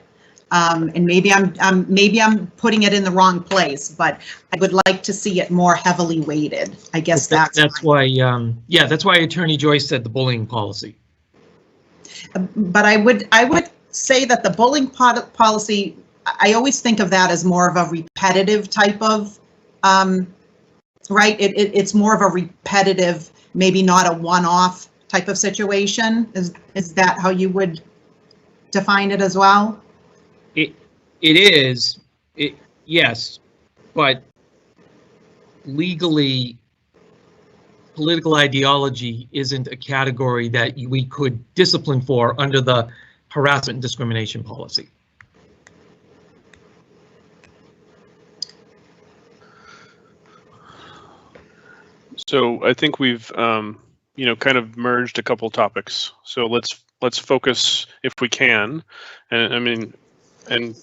And maybe I'm putting it in the wrong place, but I would like to see it more heavily weighted. I guess that's why, yeah, that's why Attorney Joyce said the bullying policy. But I would say that the bullying policy, I always think of that as more of a repetitive type of, right? It's more of a repetitive, maybe not a one-off type of situation. Is that how you would define it as well? It is, yes, but legally, political ideology isn't a category that we could discipline for under the harassment and discrimination policy. So I think we've, you know, kind of merged a couple topics. So let's focus if we can, and I mean, and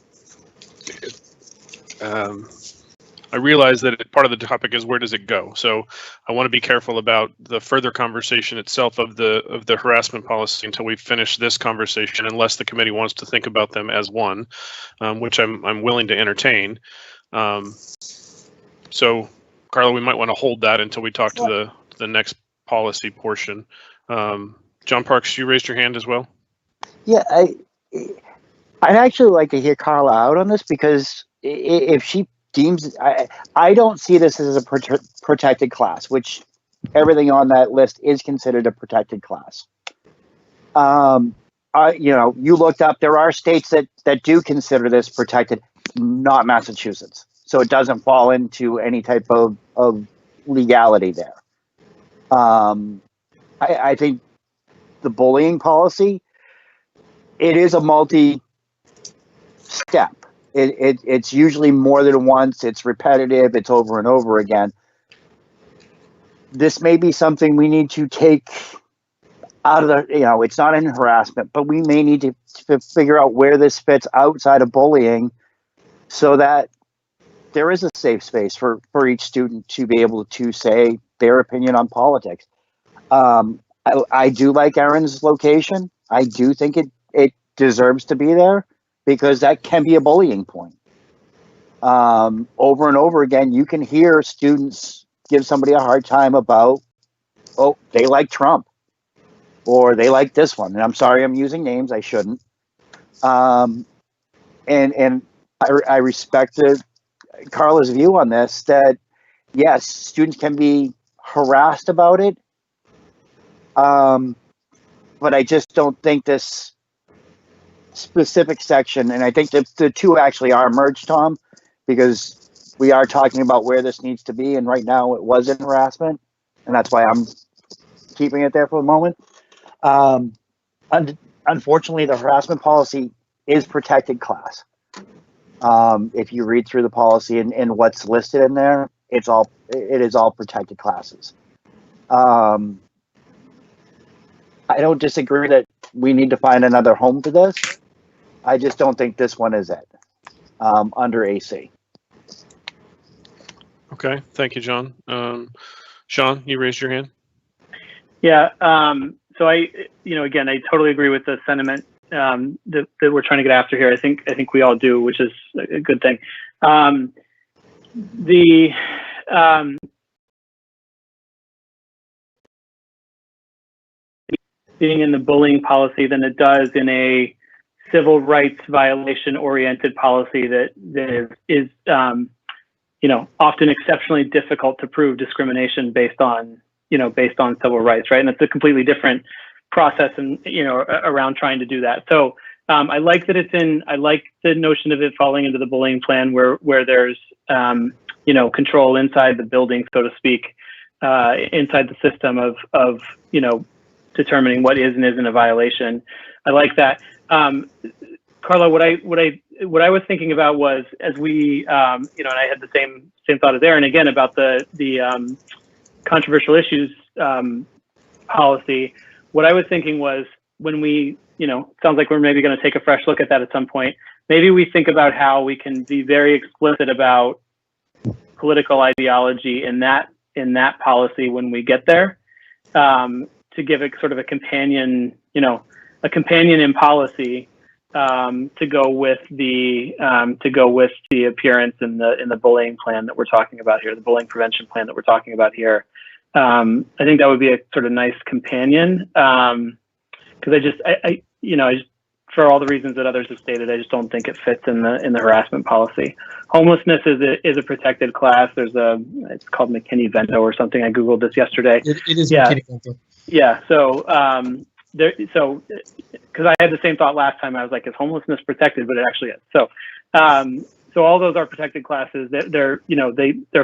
I realize that part of the topic is where does it go. So I want to be careful about the further conversation itself of the harassment policy until we finish this conversation, unless the committee wants to think about them as one, which I'm willing to entertain. So Carla, we might want to hold that until we talk to the next policy portion. John Parks, you raised your hand as well. Yeah, I'd actually like to hear Carla out on this, because if she deems, I don't see this as a protected class, which everything on that list is considered a protected class. You know, you looked up, there are states that do consider this protected, not Massachusetts. So it doesn't fall into any type of legality there. I think the bullying policy, it is a multi-step. It's usually more than once, it's repetitive, it's over and over again. This may be something we need to take out of the, you know, it's not in harassment, but we may need to figure out where this fits outside of bullying, so that there is a safe space for each student to be able to say their opinion on politics. I do like Erin's location. I do think it deserves to be there, because that can be a bullying point. Over and over again, you can hear students give somebody a hard time about, oh, they like Trump. or they like this one. And I'm sorry, I'm using names, I shouldn't. And I respect Carla's view on this, that yes, students can be harassed about it. But I just don't think this specific section, and I think the two actually are merged, Tom, because we are talking about where this needs to be, and right now it was in harassment, and that's why I'm keeping it there for a moment. Unfortunately, the harassment policy is protected class. If you read through the policy and what's listed in there, it is all protected classes. I don't disagree that we need to find another home for this. I just don't think this one is it under AC. Okay, thank you, John. Sean, you raised your hand. Yeah, so again, I totally agree with the sentiment that we're trying to get after here. I think we all do, which is a good thing. Being in the bullying policy than it does in a civil rights violation oriented policy that is often exceptionally difficult to prove discrimination based on civil rights, right? And it's a completely different process and around trying to do that. So I like that I like the notion of it falling into the bullying plan where there's control inside the building, so to speak, inside the system of determining what is and isn't a violation. I like that. Carla, what I was thinking about was, as we and I had the same thought as Aaron again about the controversial issues policy. What I was thinking was, when we, sounds like we're maybe going to take a fresh look at that at some point. Maybe we think about how we can be very explicit about political ideology in that policy when we get there, to give it sort of a companion in policy to go with the appearance in the bullying plan that we're talking about here, the bullying prevention plan that we're talking about here. I think that would be a sort of nice companion, because I for all the reasons that others have stated, I just don't think it fits in the harassment policy. Homelessness is a protected class. It's called McKinney-Vento or something. I Googled this yesterday. It is McKinney-Vento. Yeah. So because I had the same thought last time, I was like, is homelessness protected? But it actually is. So all those are protected classes. They're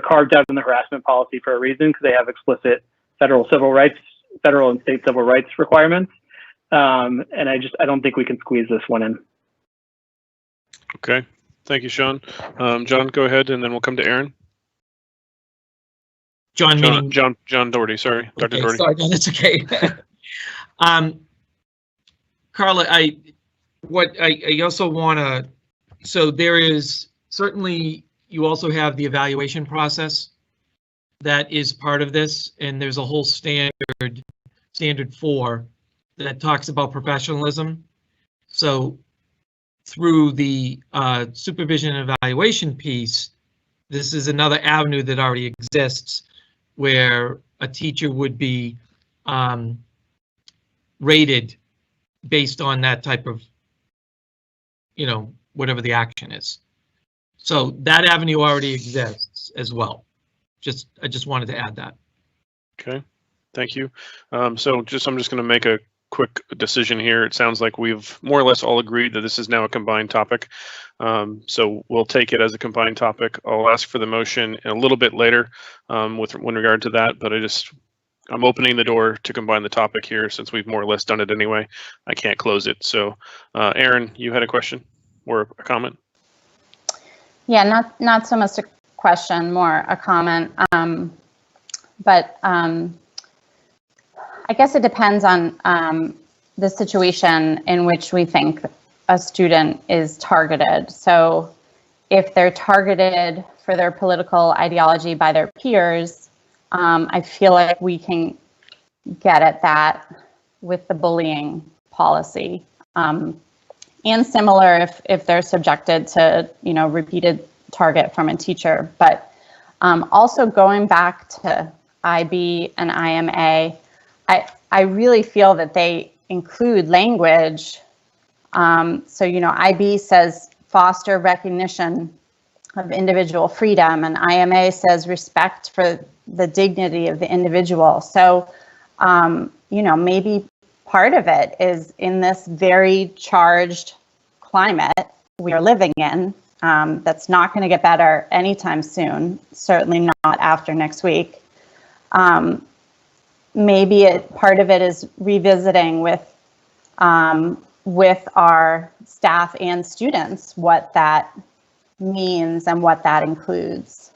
carved out in the harassment policy for a reason, because they have explicit federal and state civil rights requirements. And I don't think we can squeeze this one in. Okay, thank you, Sean. John, go ahead, and then we'll come to Aaron. John Doherty. Sorry, Dr. Doherty. Sorry, no, that's okay. Carla, I also want to. So there is certainly, you also have the evaluation process that is part of this, and there's a whole standard 4 that talks about professionalism. So through the supervision and evaluation piece, this is another avenue that already exists where a teacher would be rated based on that type of, whatever the action is. So that avenue already exists as well. I just wanted to add that. Okay, thank you. So I'm just going to make a quick decision here. It sounds like we've more or less all agreed that this is now a combined topic. So we'll take it as a combined topic. I'll ask for the motion a little bit later with regard to that, but I'm opening the door to combine the topic here since we've more or less done it anyway. I can't close it. So Aaron, you had a question or a comment? Yeah, not so much a question, more a comment. But I guess it depends on the situation in which we think a student is targeted. So if they're targeted for their political ideology by their peers, I feel like we can get at that with the bullying policy. And similar if they're subjected to, repeated target from a teacher. But also going back to IB and IMA, I I really feel that they include language. So, IB says foster recognition of individual freedom, and IMA says respect for the dignity of the individual. So, maybe part of it is in this very charged climate we are living in, that's not going to get better anytime soon, certainly not after next week. Maybe part of it is revisiting with our staff and students what that means and what that includes.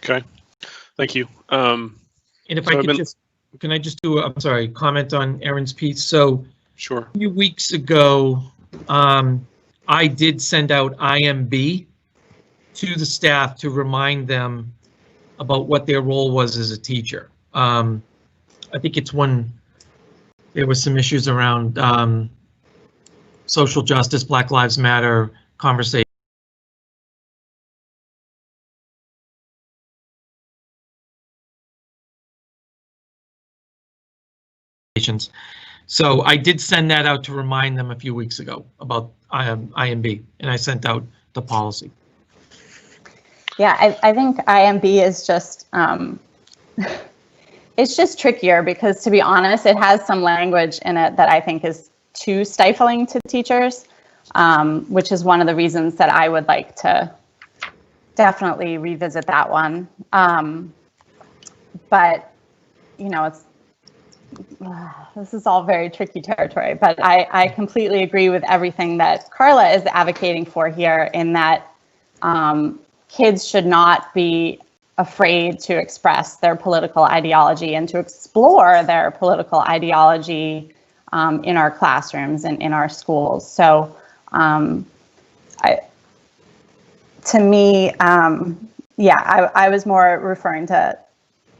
Okay, thank you. And if I could can I just do comment on Erin's piece? So sure. A few weeks ago, I did send out IMB to the staff to remind them about what their role was as a teacher. I think it's when there was some issues around social justice, Black Lives Matter conversation. So I did send that out to remind them a few weeks ago about IMB, and I sent out the policy. Yeah, I think IMB is just, it's just trickier because, to be honest, it has some language in it that I think is too stifling to teachers, which is one of the reasons that I would like to definitely revisit that one. But, this is all very tricky territory, but I completely agree with everything that Carla is advocating for here, in that kids should not be afraid to express their political ideology and to explore their political ideology in our classrooms and in our schools. So I was more referring to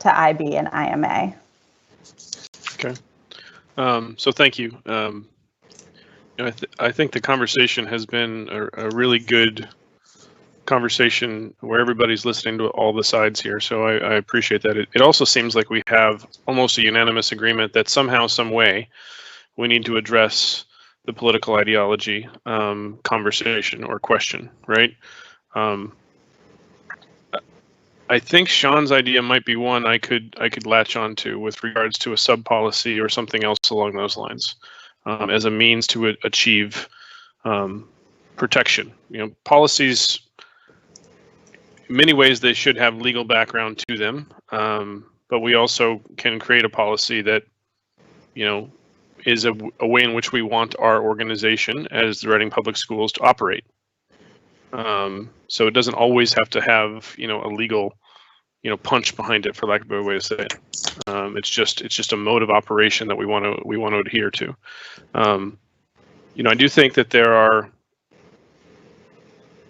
IB and IMA. Okay. So thank you. I think the conversation has been a really good conversation where everybody's listening to all the sides here. So I appreciate that. It also seems like we have almost a unanimous agreement that somehow, some way, we need to address the political ideology conversation or question, right? I think Sean's idea might be one I could latch on to with regards to a sub policy or something else along those lines, as a means to achieve protection. Policies, in many ways, they should have legal background to them, but we also can create a policy that, is a way in which we want our organization as the Reading Public Schools to operate. So it doesn't always have to have, a legal, punch behind it, for lack of a better way to say it. It's just a mode of operation that we want to adhere to. I do think that there are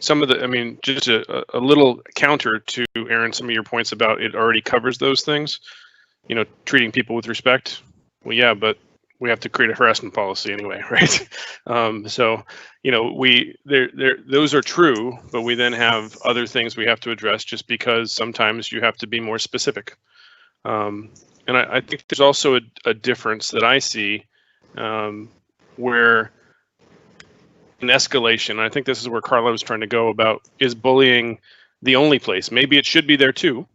some of the, just a little counter to Erin, some of your points about it already covers those things. Treating people with respect. Well, yeah, but we have to create a harassment policy anyway, right? So, those are true, but we then have other things we have to address just because sometimes you have to be more specific. And I think there's also a difference that I see where an escalation, I think this is where Carla was trying to go about, is bullying the only place? Maybe it should be there too,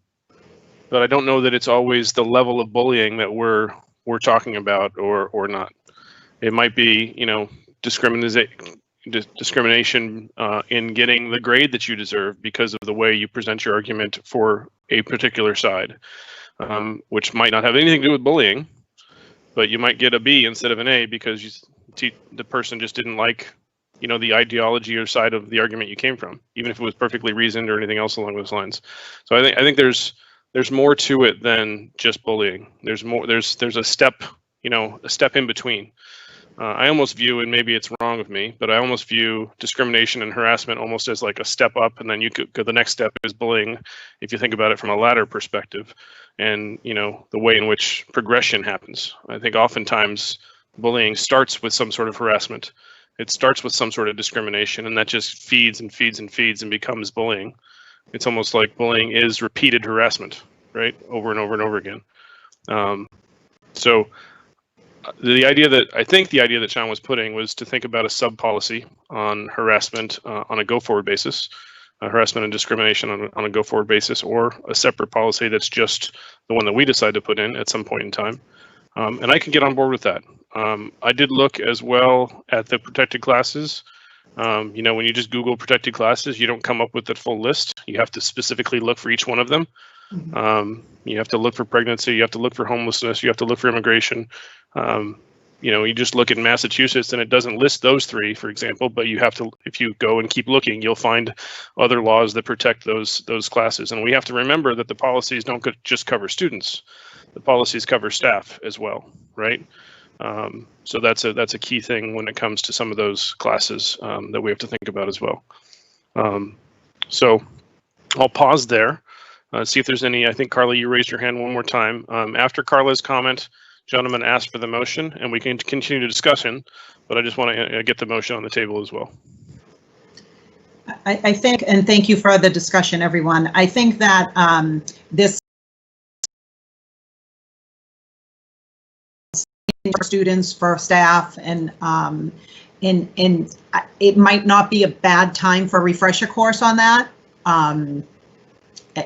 but I don't know that it's always the level of bullying that we're talking about or not. It might be, discrimination in getting the grade that you deserve because of the way you present your argument for a particular side, which might not have anything to do with bullying, but you might get a B instead of an A because the person just didn't like, the ideology or side of the argument you came from, even if it was perfectly reasoned or anything else along those lines. So I think there's more to it than just bullying. There's more. There's a step, a step in between. I almost view, and maybe it's wrong of me, but I almost view discrimination and harassment almost as like a step up, and then the next step is bullying, if you think about it from a ladder perspective, and the way in which progression happens. I think oftentimes bullying starts with some sort of harassment. It starts with some sort of discrimination, and that just feeds and feeds and feeds and becomes bullying. It's almost like bullying is repeated harassment, right? Over and over and over again. So the idea that Sean was putting was to think about a sub policy on harassment on a go forward basis, harassment and discrimination on a go forward basis, or a separate policy that's just the one that we decide to put in at some point in time. And I can get on board with that. I did look as well at the protected classes. When you just Google protected classes, you don't come up with the full list. You have to specifically look for each one of them. You have to look for pregnancy, you have to look for homelessness, you have to look for immigration. You just look at Massachusetts and it doesn't list those three, for example, but you have to, if you go and keep looking, you'll find other laws that protect those classes. And we have to remember that the policies don't just cover students. The policies cover staff as well, right? So that's a key thing when it comes to some of those classes that we have to think about as well. So I'll pause there. See if there's any. I think, Carla, you raised your hand one more time. After Carla's comment, gentlemen asked for the motion, and we can continue the discussion, but I just want to get the motion on the table as well. I think, and thank you for the discussion, everyone. I think that this for students, for staff, and it might not be a bad time for a refresher course on that.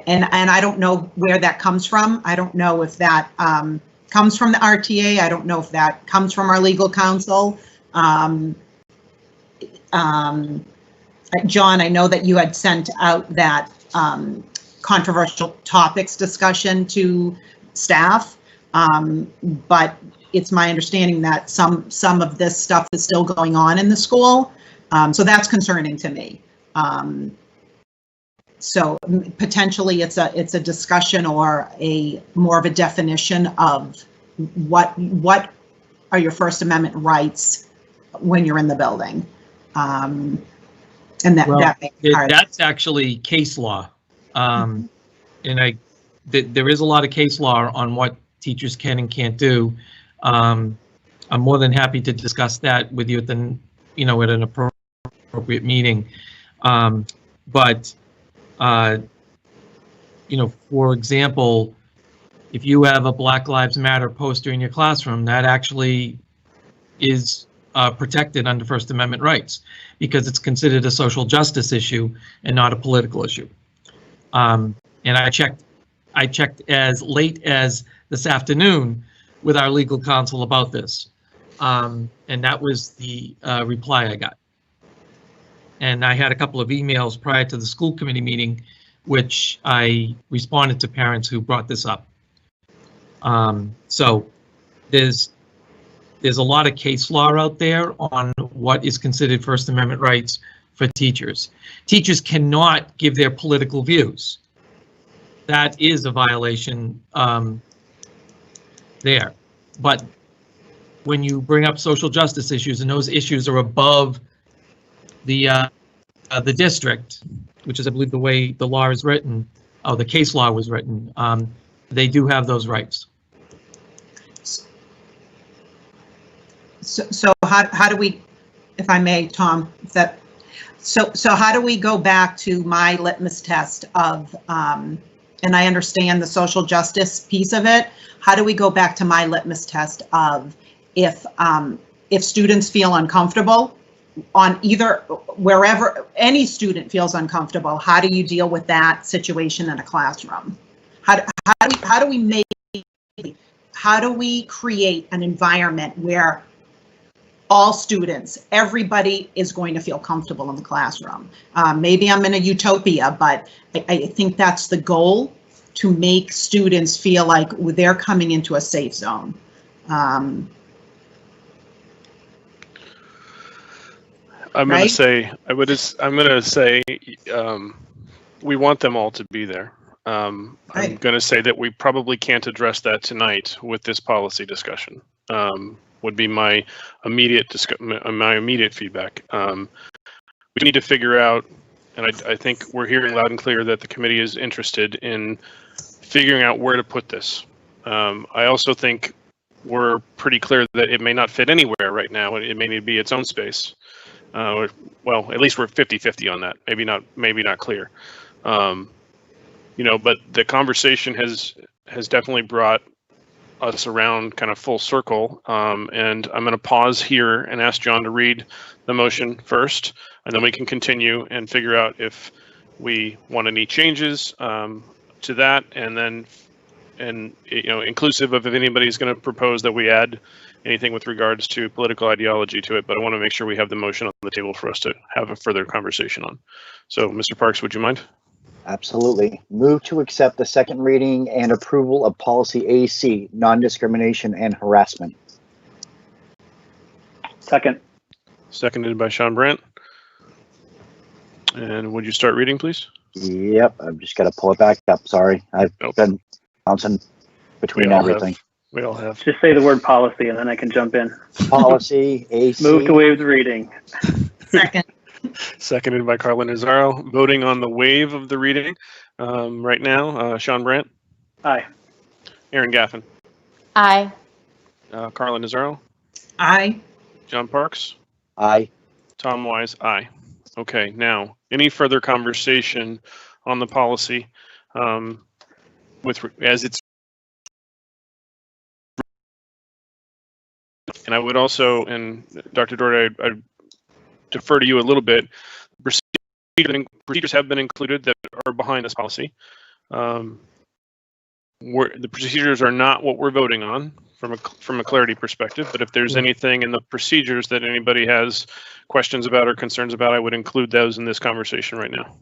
And I don't know where that comes from. I don't know if that comes from the RTA. I don't know if that comes from our legal counsel. John, I know that you had sent out that controversial topics discussion to staff, but it's my understanding that some of this stuff is still going on in the school. So that's concerning to me. So potentially it's a discussion or more of a definition of what are your First Amendment rights when you're in the building. And that makes it hard. That's actually case law. And there is a lot of case law on what teachers can and can't do. I'm more than happy to discuss that with you at an appropriate meeting. For example, if you have a Black Lives Matter poster in your classroom, that actually is protected under First Amendment rights because it's considered a social justice issue and not a political issue. And I checked as late as this afternoon with our legal counsel about this. And that was the reply I got. And I had a couple of emails prior to the school committee meeting, which I responded to parents who brought this up. So there's a lot of case law out there on what is considered First Amendment rights for teachers. Teachers cannot give their political views. That is a violation there. But when you bring up social justice issues and those issues are above the district, which is, I believe, the way the law is written, the case law was written, they do have those rights. So how do we, if I may, Tom, so how do we go back to my litmus test of, and I understand the social justice piece of it, how do we go back to my litmus test of if students feel uncomfortable on wherever any student feels uncomfortable, how do you deal with that situation in a classroom? How do we create an environment where all students, everybody is going to feel comfortable in the classroom? Maybe I'm in a utopia, but I think that's the goal, to make students feel like they're coming into a safe zone. I'm going to say, we want them all to be there. I'm going to say that we probably can't address that tonight with this policy discussion. Would be my immediate feedback. We need to figure out, and I think we're hearing loud and clear that the committee is interested in figuring out where to put this. I also think we're pretty clear that it may not fit anywhere right now. It may need to be its own space. Well, at least we're 50-50 on that. Maybe not clear. But the conversation has definitely brought us around kind of full circle. And I'm going to pause here and ask John to read the motion first, and then we can continue and figure out if we want any changes to that, and then, inclusive of if anybody's going to propose that we add anything with regards to political ideology to it. But I want to make sure we have the motion on the table for us to have a further conversation on. So, Mr. Parks, would you mind? Absolutely. Move to accept the second reading and approval of policy AC, non-discrimination and harassment. Second. Seconded by Sean Brandt. And would you start reading, please? Yep, I've just got to pull it back up. Sorry, I've been bouncing between everything. We all have. Just say the word policy and then I can jump in. Policy AC. Move to waive the reading. Second. Seconded by Carla Nazaro. Voting on the waive of the reading right now. Sean Brandt. Aye. Aaron Gaffin. Aye. Carla Nazaro. Aye. John Parks. Aye. Tom Wise. Aye. Okay. Now, any further conversation on the policy as it's. And I would also, and Dr. Doherty, I'd defer to you a little bit. Procedures have been included that are behind this policy. The procedures are not what we're voting on from a clarity perspective, but if there's anything in the procedures that anybody has questions about or concerns about, I would include those in this conversation right now.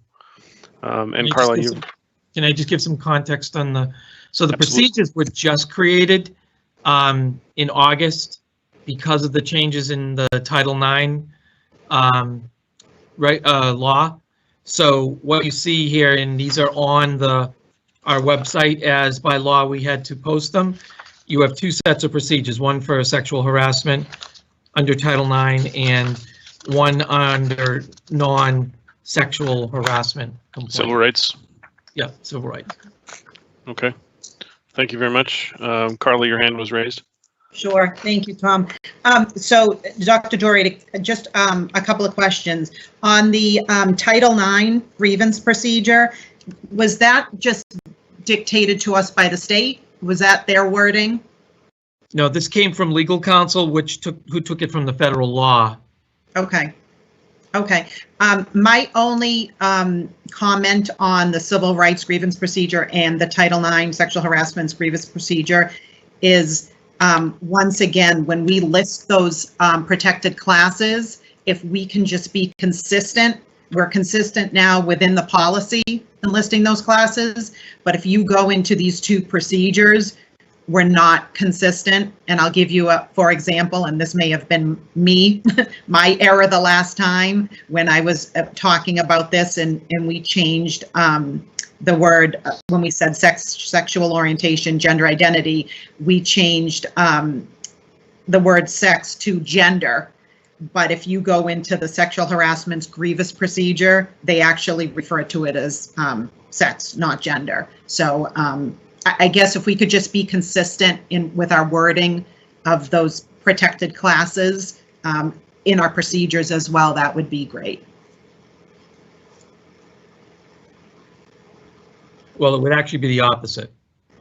And Carla, can I just give some context on the, so the procedures were just created in August because of the changes in the Title IX law. So what you see here, and these are on our website, as by law we had to post them. You have two sets of procedures, one for sexual harassment under Title IX and one under non-sexual harassment complaint. Civil rights. Yeah, civil rights. Okay. Thank you very much. Carla, your hand was raised. Sure. Thank you, Tom. So, Dr. Doherty, just a couple of questions. On the Title IX grievance procedure, was that just dictated to us by the state? Was that their wording? No, this came from legal counsel, who took it from the federal law. Okay. Okay. My only comment on the civil rights grievance procedure and the Title IX sexual harassment grievance procedure is once again, when we list those protected classes, if we can just be consistent, we're consistent now within the policy in listing those classes. But if you go into these two procedures, we're not consistent. And I'll give you for example, and this may have been me, my error the last time when I was talking about this and we changed the word, when we said sexual orientation, gender identity, we changed the word sex to gender. But if you go into the sexual harassment grievance procedure, they actually refer to it as sex, not gender. So I guess if we could just be consistent with our wording of those protected classes in our procedures as well, that would be great. Well, it would actually be the opposite.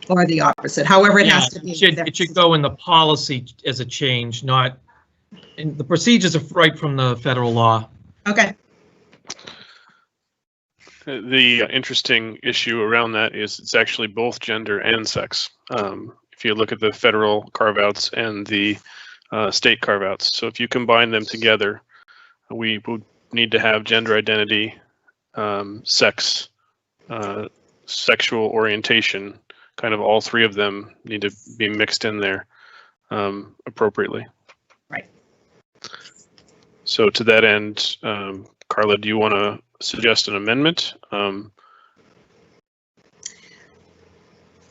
Or the opposite, however it has to be. It should go in the policy as a change, not, and the procedures are right from the federal law. Okay. The interesting issue around that is it's actually both gender and sex. If you look at the federal carve-outs and the state carve-outs. So if you combine them together, we would need to have gender identity, sex, sexual orientation, kind of all three of them need to be mixed in there appropriately. Right. So to that end, Carla, do you want to suggest an amendment?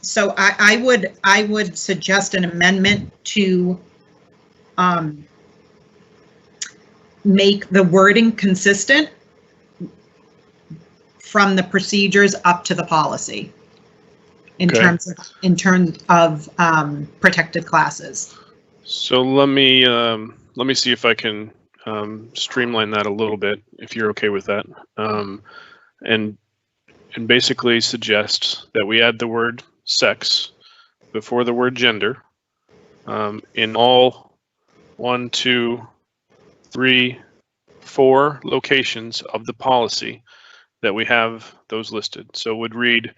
So I would suggest an amendment to make the wording consistent from the procedures up to the policy in terms of protected classes. So let me see if I can streamline that a little bit, if you're okay with that, and basically suggest that we add the word sex before the word gender, in all 1, 2, 3, 4 locations of the policy that we have those listed. So it would read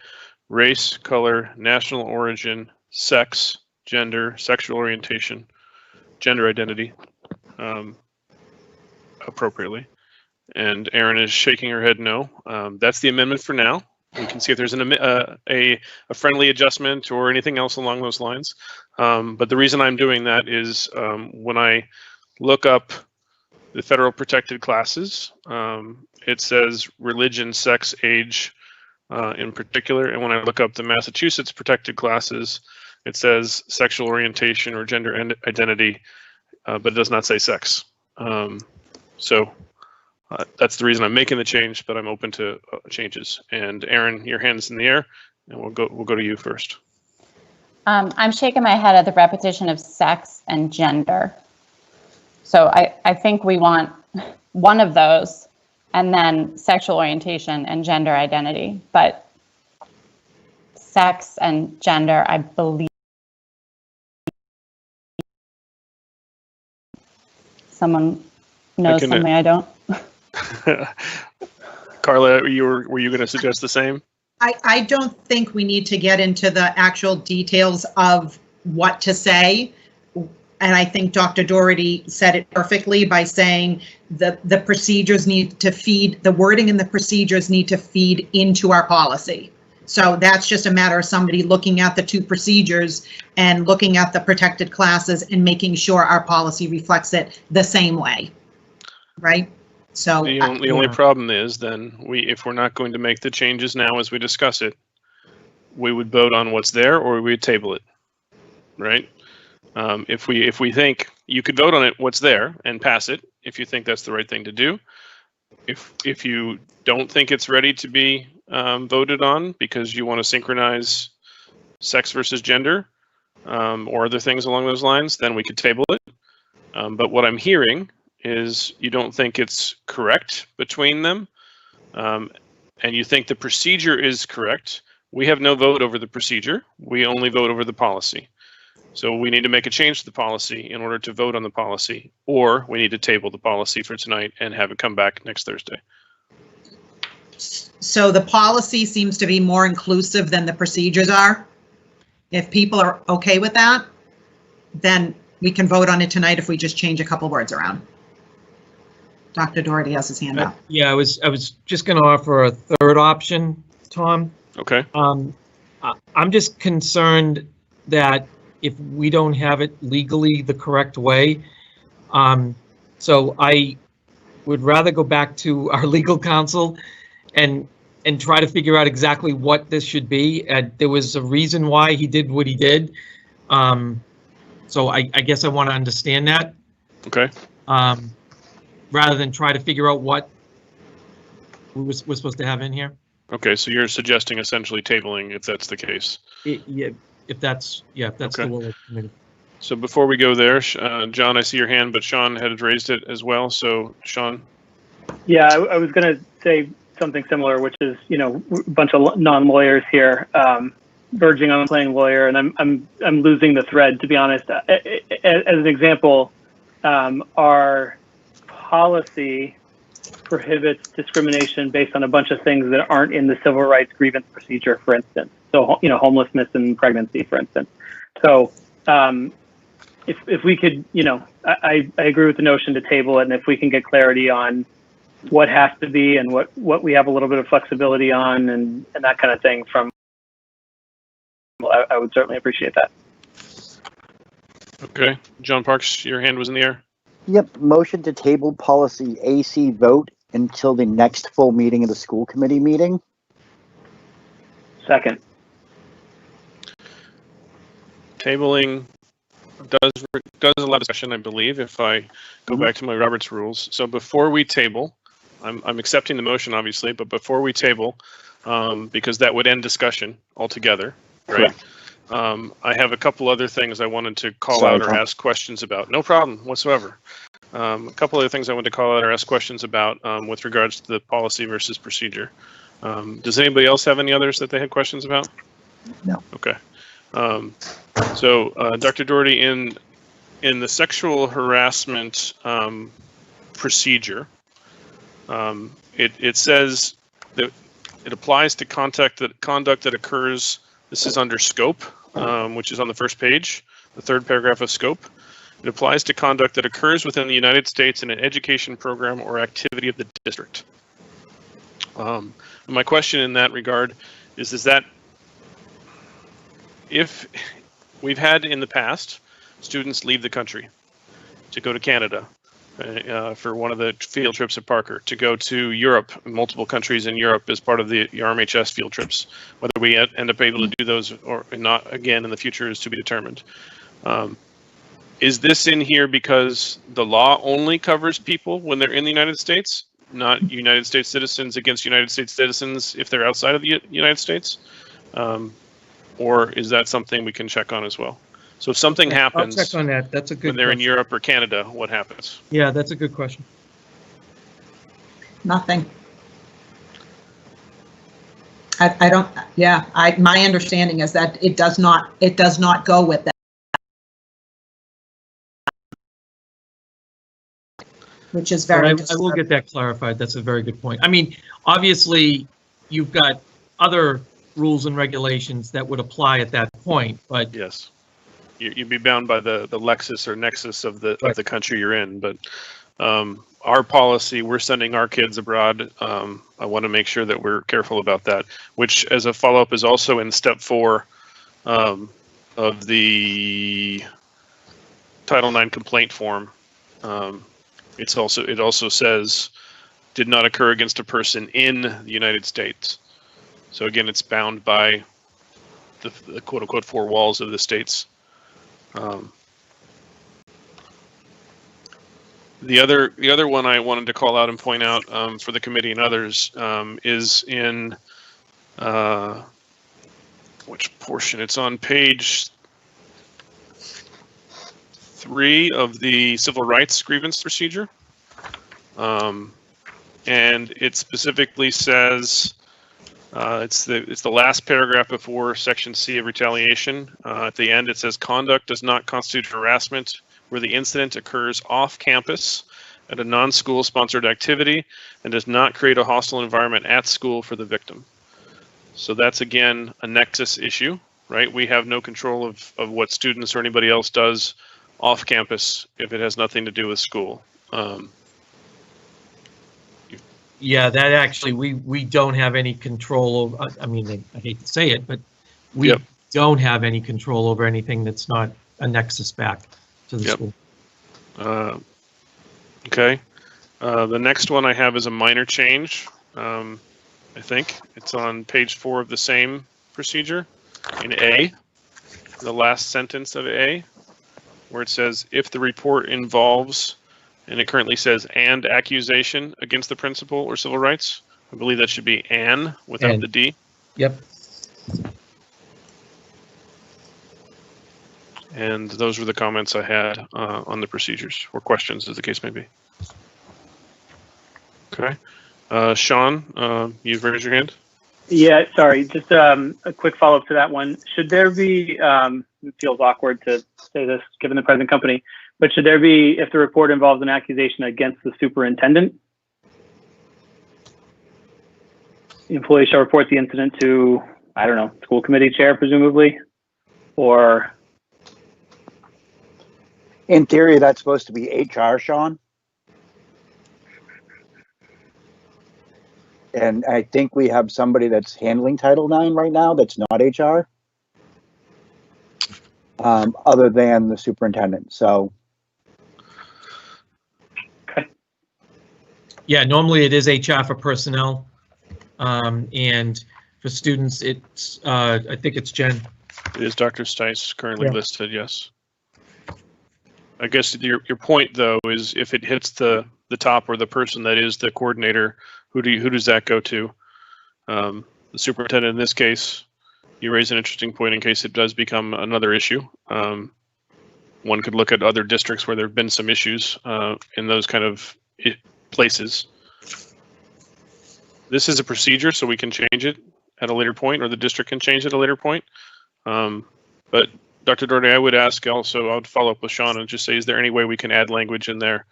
race, color, national origin, sex, gender, sexual orientation, gender identity, appropriately. And Erin is shaking her head no. That's the amendment for now. We can see if there's a friendly adjustment or anything else along those lines. But the reason I'm doing that is when I look up the federal protected classes, it says religion, sex, age in particular. And when I look up the Massachusetts protected classes, it says sexual orientation or gender identity, but it does not say sex. So that's the reason I'm making the change, but I'm open to changes. And Erin, your hand's in the air, and we'll go to you first. I'm shaking my head at the repetition of sex and gender. So I think we want one of those, and then sexual orientation and gender identity. But sex and gender, I believe. Someone knows something I don't. Carla, were you going to suggest the same? I don't think we need to get into the actual details of what to say. And I think Dr. Doherty said it perfectly by saying the procedures need to feed, the wording and the procedures need to feed into our policy. So that's just a matter of somebody looking at the two procedures and looking at the protected classes and making sure our policy reflects it the same way, right? So the only problem is then if we're not going to make the changes now as we discuss it, we would vote on what's there or we would table it, right? If we think you could vote on it, what's there, and pass it if you think that's the right thing to do. If you don't think it's ready to be voted on because you want to synchronize sex versus gender or other things along those lines, then we could table it. But what I'm hearing is you don't think it's correct between them, and you think the procedure is correct. We have no vote over the procedure. We only vote over the policy. So we need to make a change to the policy in order to vote on the policy, or we need to table the policy for tonight and have it come back next Thursday. So the policy seems to be more inclusive than the procedures are. If people are okay with that, then we can vote on it tonight if we just change a couple words around. Dr. Doherty has his hand up. Yeah, I was just going to offer a third option, Tom. Okay. I'm just concerned that if we don't have it legally the correct way, so I would rather go back to our legal counsel and try to figure out exactly what this should be. There was a reason why he did what he did. So I guess I want to understand that. Okay. Rather than try to figure out what we're supposed to have in here. Okay, so you're suggesting essentially tabling if that's the case. Yeah, if that's Okay. the will of the committee. So before we go there, John, I see your hand, but Sean had raised it as well. So Sean. Yeah, I was going to say something similar, which is, a bunch of non-lawyers here, verging on playing lawyer, and I'm losing the thread, to be honest. As an example, our policy prohibits discrimination based on a bunch of things that aren't in the civil rights grievance procedure, for instance. So, homelessness and pregnancy, for instance. So, if we could, I agree with the notion to table it, and if we can get clarity on what has to be and what we have a little bit of flexibility on and that kind of thing from, I would certainly appreciate that. Okay, John Parks, your hand was in the air. Yep, motion to table policy AC vote until the next full meeting of the school committee meeting. Second. Tabling does allow discussion, I believe, if I go back to my Robert's rules. So before we table, I'm accepting the motion, obviously, but before we table, because that would end discussion altogether, right? I have a couple other things I wanted to call out or ask questions about. No problem whatsoever. A couple other things I wanted to call out or ask questions about with regards to the policy versus procedure. Does anybody else have any others that they had questions about? No. Okay. Dr. Doherty, in the sexual harassment procedure, it says that it applies to conduct that occurs. This is under scope, which is on the first page, the third paragraph of scope. It applies to conduct that occurs within the United States in an education program or activity of the district. My question in that regard is that if we've had in the past students leave the country to go to Canada for one of the field trips at Parker, to go to Europe, multiple countries in Europe as part of the RMHS field trips, whether we end up able to do those or not again in the future is to be determined. Is this in here because the law only covers people when they're in the United States, not United States citizens against United States citizens if they're outside of the United States? Or is that something we can check on as well? So if something happens, I'll check on that. That's a good when they're in question. Europe or Canada, what happens? Yeah, that's a good question. Nothing. I don't, yeah, my understanding is that it does not go with that. Which is very I will get that clarified. That's a very good point. I mean, obviously, you've got other rules and regulations that would apply at that point, but yes, you'd be bound by the Lexus or Nexus of the country you're in. But our policy, we're sending our kids abroad. I want to make sure that we're careful about that. Which, as a follow-up, is also in step 4 of the Title IX complaint form. It also says did not occur against a person in the United States. So again, it's bound by the quote unquote 4 walls of the states. The other one I wanted to call out and point out for the committee and others is in which portion? It's on page 3 of the civil rights grievance procedure, and it specifically says it's the last paragraph before section C of retaliation. At the end, it says conduct does not constitute harassment where the incident occurs off campus at a non-school sponsored activity and does not create a hostile environment at school for the victim. So that's again a nexus issue, right? We have no control of what students or anybody else does off campus if it has nothing to do with school. yeah, that actually we don't have any control over. I mean, I hate to say it, but we don't have any control over anything that's not a nexus back to the school. Okay. The next one I have is a minor change. I think it's on page 4 of the same procedure in A, the last sentence of A, where it says if the report involves, and it currently says and accusation against the principal or civil rights. I believe that should be an without the D. Yep. And those were the comments I had on the procedures, or questions as the case may be. Okay. Sean, you've raised your hand? Yeah, sorry, just a quick follow-up to that one. Should there be, it feels awkward to say this given the present company, but should there be, if the report involves an accusation against the superintendent, the employee shall report the incident to, I don't know, school committee chair, presumably, or? In theory, that's supposed to be HR, Sean. And I think we have somebody that's handling Title IX right now that's not HR, other than the superintendent. So. Okay. Yeah, normally it is HR for personnel, and for students, it's I think it's Jen. It is Dr. Stice currently listed, yes. I guess your point though is if it hits the top or the person that is the coordinator, who does that go to? The superintendent in this case. You raise an interesting point in case it does become another issue. One could look at other districts where there have been some issues in those kind of places. This is a procedure, so we can change it at a later point, or the district can change it at a later point. But But Dr. Doherty, I would ask also, I would follow up with Sean and just say, is there any way we can add language in there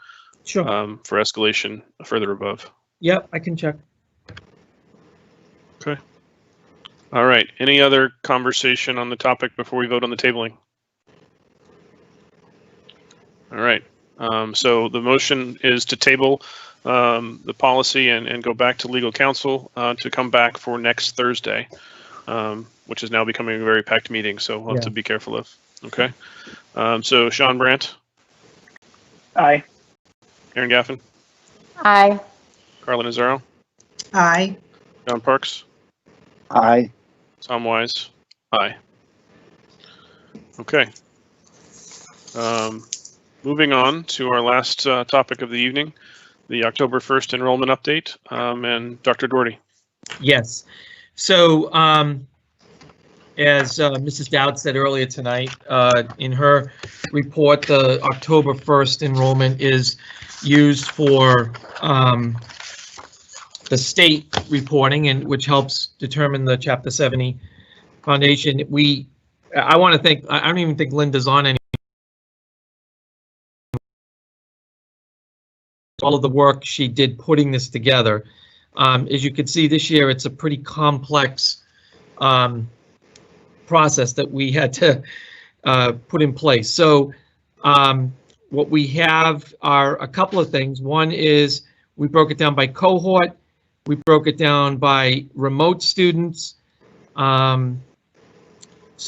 Sure. for escalation further above? Yep, I can check. Okay. All right. Any other conversation on the topic before we vote on the tabling? All right. So the motion is to table the policy and go back to legal counsel to come back for next Thursday, which is now becoming a very packed meeting. So we'll have to be careful of. Okay. So Sean Brandt. Aye. Aaron Gaffin. Aye. Carla Nazaro. Aye. John Parks. Aye. Tom Wise. Aye. Okay. Moving on to our last topic of the evening, the October 1st enrollment update, and Dr. Doherty. Yes. So as Mrs. Dowd said earlier tonight, in her report, the October 1st enrollment is used for the state reporting, and which helps determine the Chapter 70 foundation. I want to thank, I don't even think Linda's on any. All of the work she did putting this together. As you can see this year, it's a pretty complex process that we had to put in place. So what we have are a couple of things. One is we broke it down by cohort. We broke it down by remote students so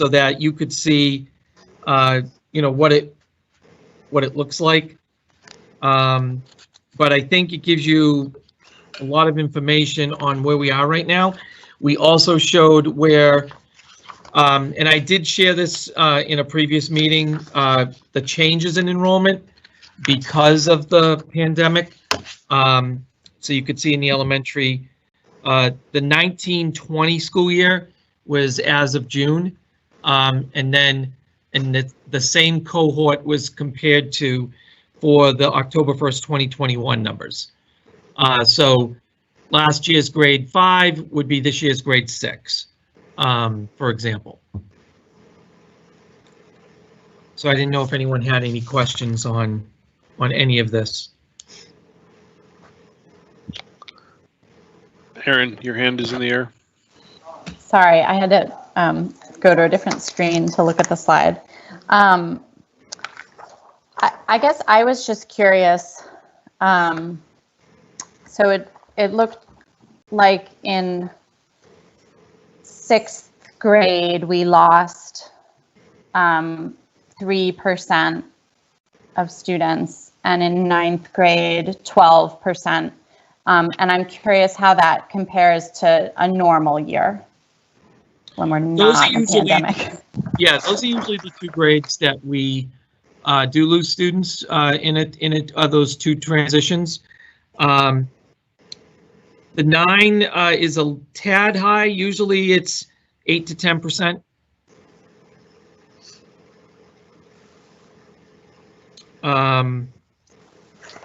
that you could see, what it looks like. But I think it gives you a lot of information on where we are right now. We also showed where, and I did share this in a previous meeting, the changes in enrollment because of the pandemic. So you could see in the elementary, the 1920 school year was as of June. And then the same cohort was compared to for the October 1st, 2021 numbers. So last year's grade 5 would be this year's grade 6, for example. So I didn't know if anyone had any questions on any of this. Aaron, your hand is in the air. Sorry, I had to go to a different screen to look at the slide. I guess I was just curious. So it looked like in 6th grade, we lost 3% of students, and in 9th grade, 12%. And I'm curious how that compares to a normal year when we're not in a pandemic. Yeah, those are usually the two grades that we do lose students in those two transitions. The 9 is a tad high. Usually it's 8 to 10%. Um,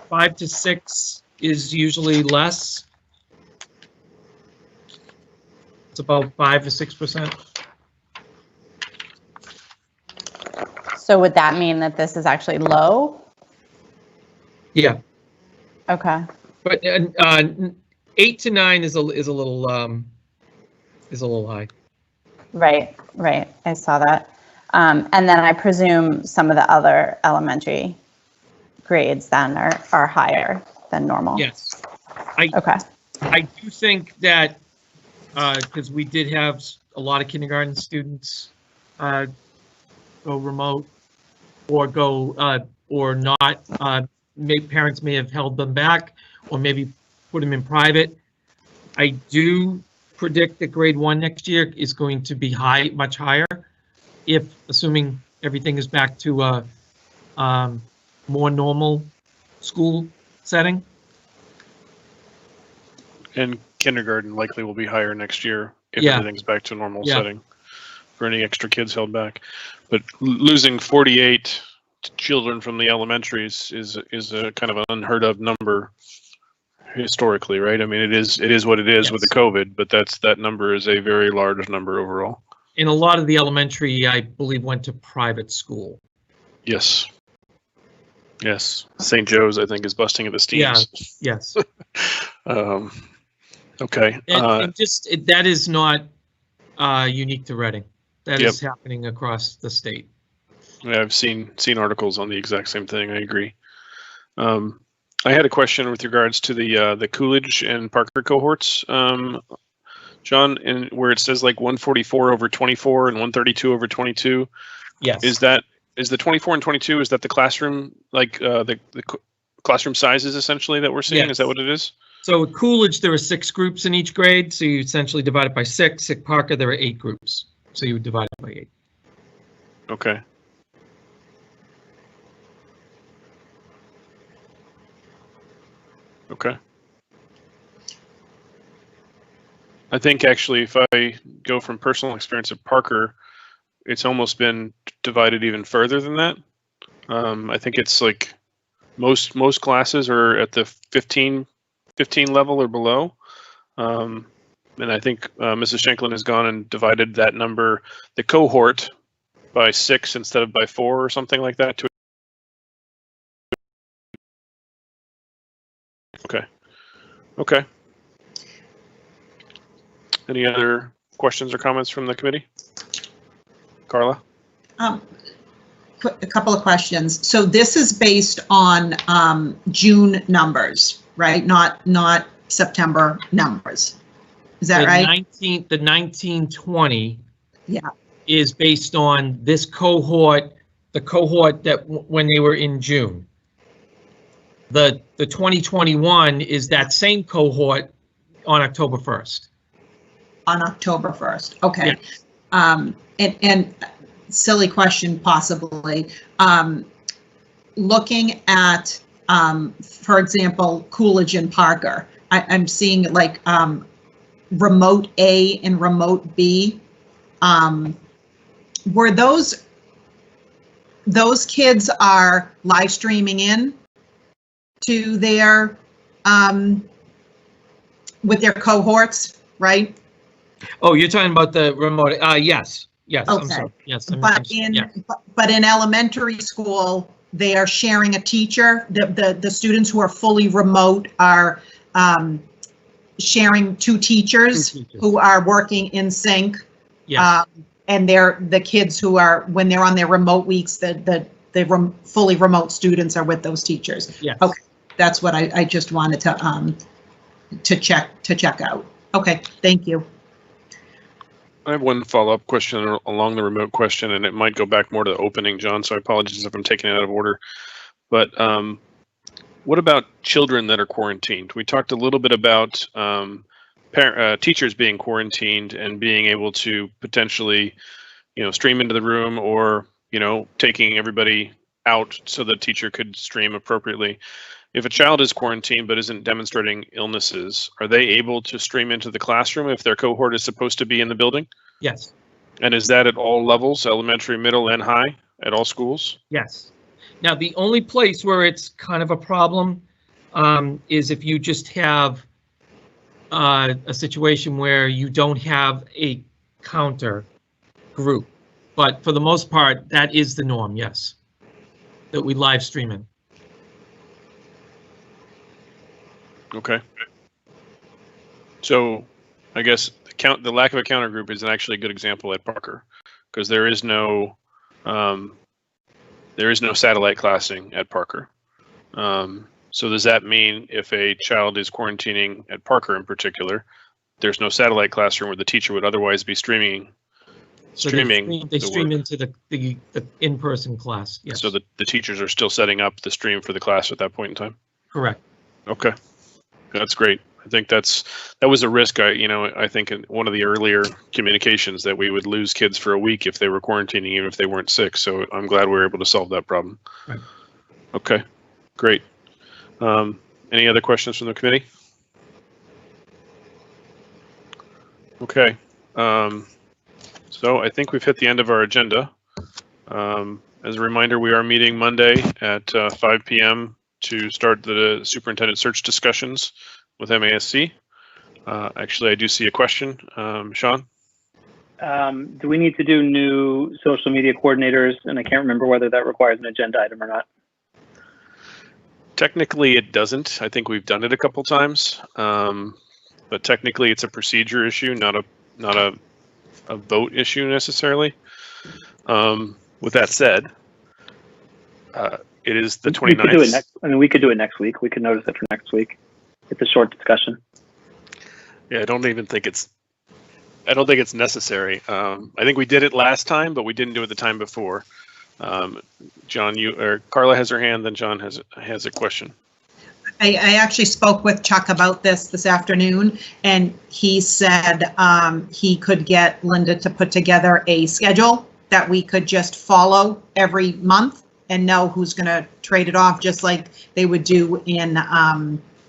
5 to 6 is usually less. It's about 5 to 6%. So would that mean that this is actually low? Yeah. Okay. But 8 to 9 is a little high. Right. I saw that. And then I presume some of the other elementary grades then are higher than normal. Yes. Okay. I do think that because we did have a lot of kindergarten students go remote or go or not. Parents may have held them back or maybe put them in private. I do predict that grade 1 next year is going to be much higher, if assuming everything is back to a more normal school setting. And kindergarten likely will be higher next year if everything's back to a normal setting for any extra kids held back. But losing 48 children from the elementaries is a kind of an unheard of number historically, right? I mean, it is what it is with the COVID, but that number is a very large number overall. And a lot of the elementary, I believe, went to private school. Yes. Yes. St. Joe's, I think, is busting at the seams. Yeah. Yes. Okay. And that is not unique to Reading. That Yep. is happening across the state. Yeah, I've seen articles on the exact same thing. I agree. I had a question with regards to the Coolidge and Parker cohorts, John, and where it says like 144 over 24 and 132 over 22. Yes. Is the 24 and 22? Is that the classroom, like the classroom sizes essentially that we're seeing? Yes. Is that what it is? So at Coolidge, there are 6 groups in each grade. So you essentially divide it by 6. At Parker, there are 8 groups. So you would divide it by 8. Okay. Okay. I think actually, if I go from personal experience at Parker, it's almost been divided even further than that. I think it's like most classes are at the 15 level or below. And I think Mrs. Shanklin has gone and divided that number, the cohort, by 6 instead of by 4 or something like that. Okay. Any other questions or comments from the committee? Carla? A couple of questions. So this is based on June numbers, right? Not September numbers. Is that right? The 1920 Yeah. is based on this cohort, the cohort that when they were in June. The 2021 is that same cohort on October 1st. On October 1st. Okay. Yes. And silly question possibly. Looking at, for example, Coolidge and Parker, I'm seeing like remote A and remote B. Were those kids are live streaming in to their with their cohorts, right? Oh, you're talking about the remote? Yes. Yes. Okay. I'm sorry. Yes. But in elementary school, they are sharing a teacher. The students who are fully remote are sharing 2 teachers who are working in sync. Yes. And they're the kids who are, when they're on their remote weeks, the fully remote students are with those teachers. Yes. Okay, that's what I just wanted to check out. Okay, thank you. I have one follow-up question along the remote question, and it might go back more to the opening, John, so I apologize if I'm taking it out of order. But what about children that are quarantined? We talked a little bit about teachers being quarantined and being able to potentially, stream into the room or, taking everybody out so the teacher could stream appropriately. If a child is quarantined but isn't demonstrating illnesses, are they able to stream into the classroom if their cohort is supposed to be in the building? Yes. And is that at all levels, elementary, middle, and high, at all schools? Yes. Now, the only place where it's kind of a problem is if you just have a situation where you don't have a counter group. But for the most part, that is the norm, yes, that we live stream in. Okay. So I guess the lack of a counter group is actually a good example at Parker, because there is no satellite classing at Parker. So does that mean if a child is quarantining at Parker in particular, there's no satellite classroom where the teacher would otherwise be streaming? So they stream into the in-person class. Yes. So the teachers are still setting up the stream for the class at that point in time? Correct. Okay. That's great. I think that was a risk. I think in one of the earlier communications that we would lose kids for a week if they were quarantining, even if they weren't sick. So I'm glad we were able to solve that problem. Right. Okay, great. Any other questions from the committee? Okay. So I think we've hit the end of our agenda. As a reminder, we are meeting Monday at 5 p.m. to start the superintendent search discussions with MASC. Actually, I do see a question. Sean? Do we need to do new social media coordinators? And I can't remember whether that requires an agenda item or not. Technically, it doesn't. I think we've done it a couple times, but technically, it's a procedure issue, not a vote issue necessarily. With that said, it is the 29th. We could do it next. I mean, we could do it next week. We could notice it for next week. It's a short discussion. Yeah, I don't think it's necessary. I think we did it last time, but we didn't do it the time before. John, Carla has her hand, then John has a question. I actually spoke with Chuck about this afternoon, and he said he could get Linda to put together a schedule that we could just follow every month and know who's going to trade it off, just like they would do in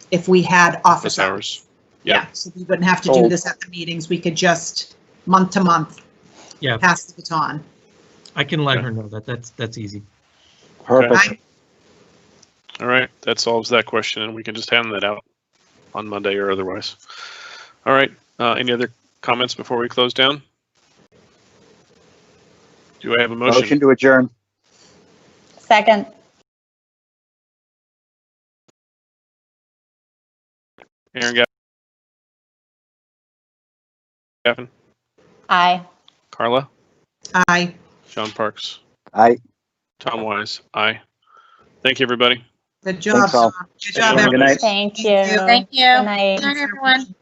if we had office hours. Yeah, so we wouldn't have to do this at the meetings. We could just month to month pass the baton. I can let her know that. That's easy. Perfect. Okay. All right, that solves that question, and we can just hand that out on Monday or otherwise. All right, any other comments before we close down? Do I have a motion? Motion to adjourn. Second. Aaron Gaffin? Aye. Carla? Aye. John Parks? Aye. Tom Wise? Aye. Thank you, everybody. Good job. Thanks all. Good job, Good everyone. night. Thank you. Thank Good night. Good night, everyone.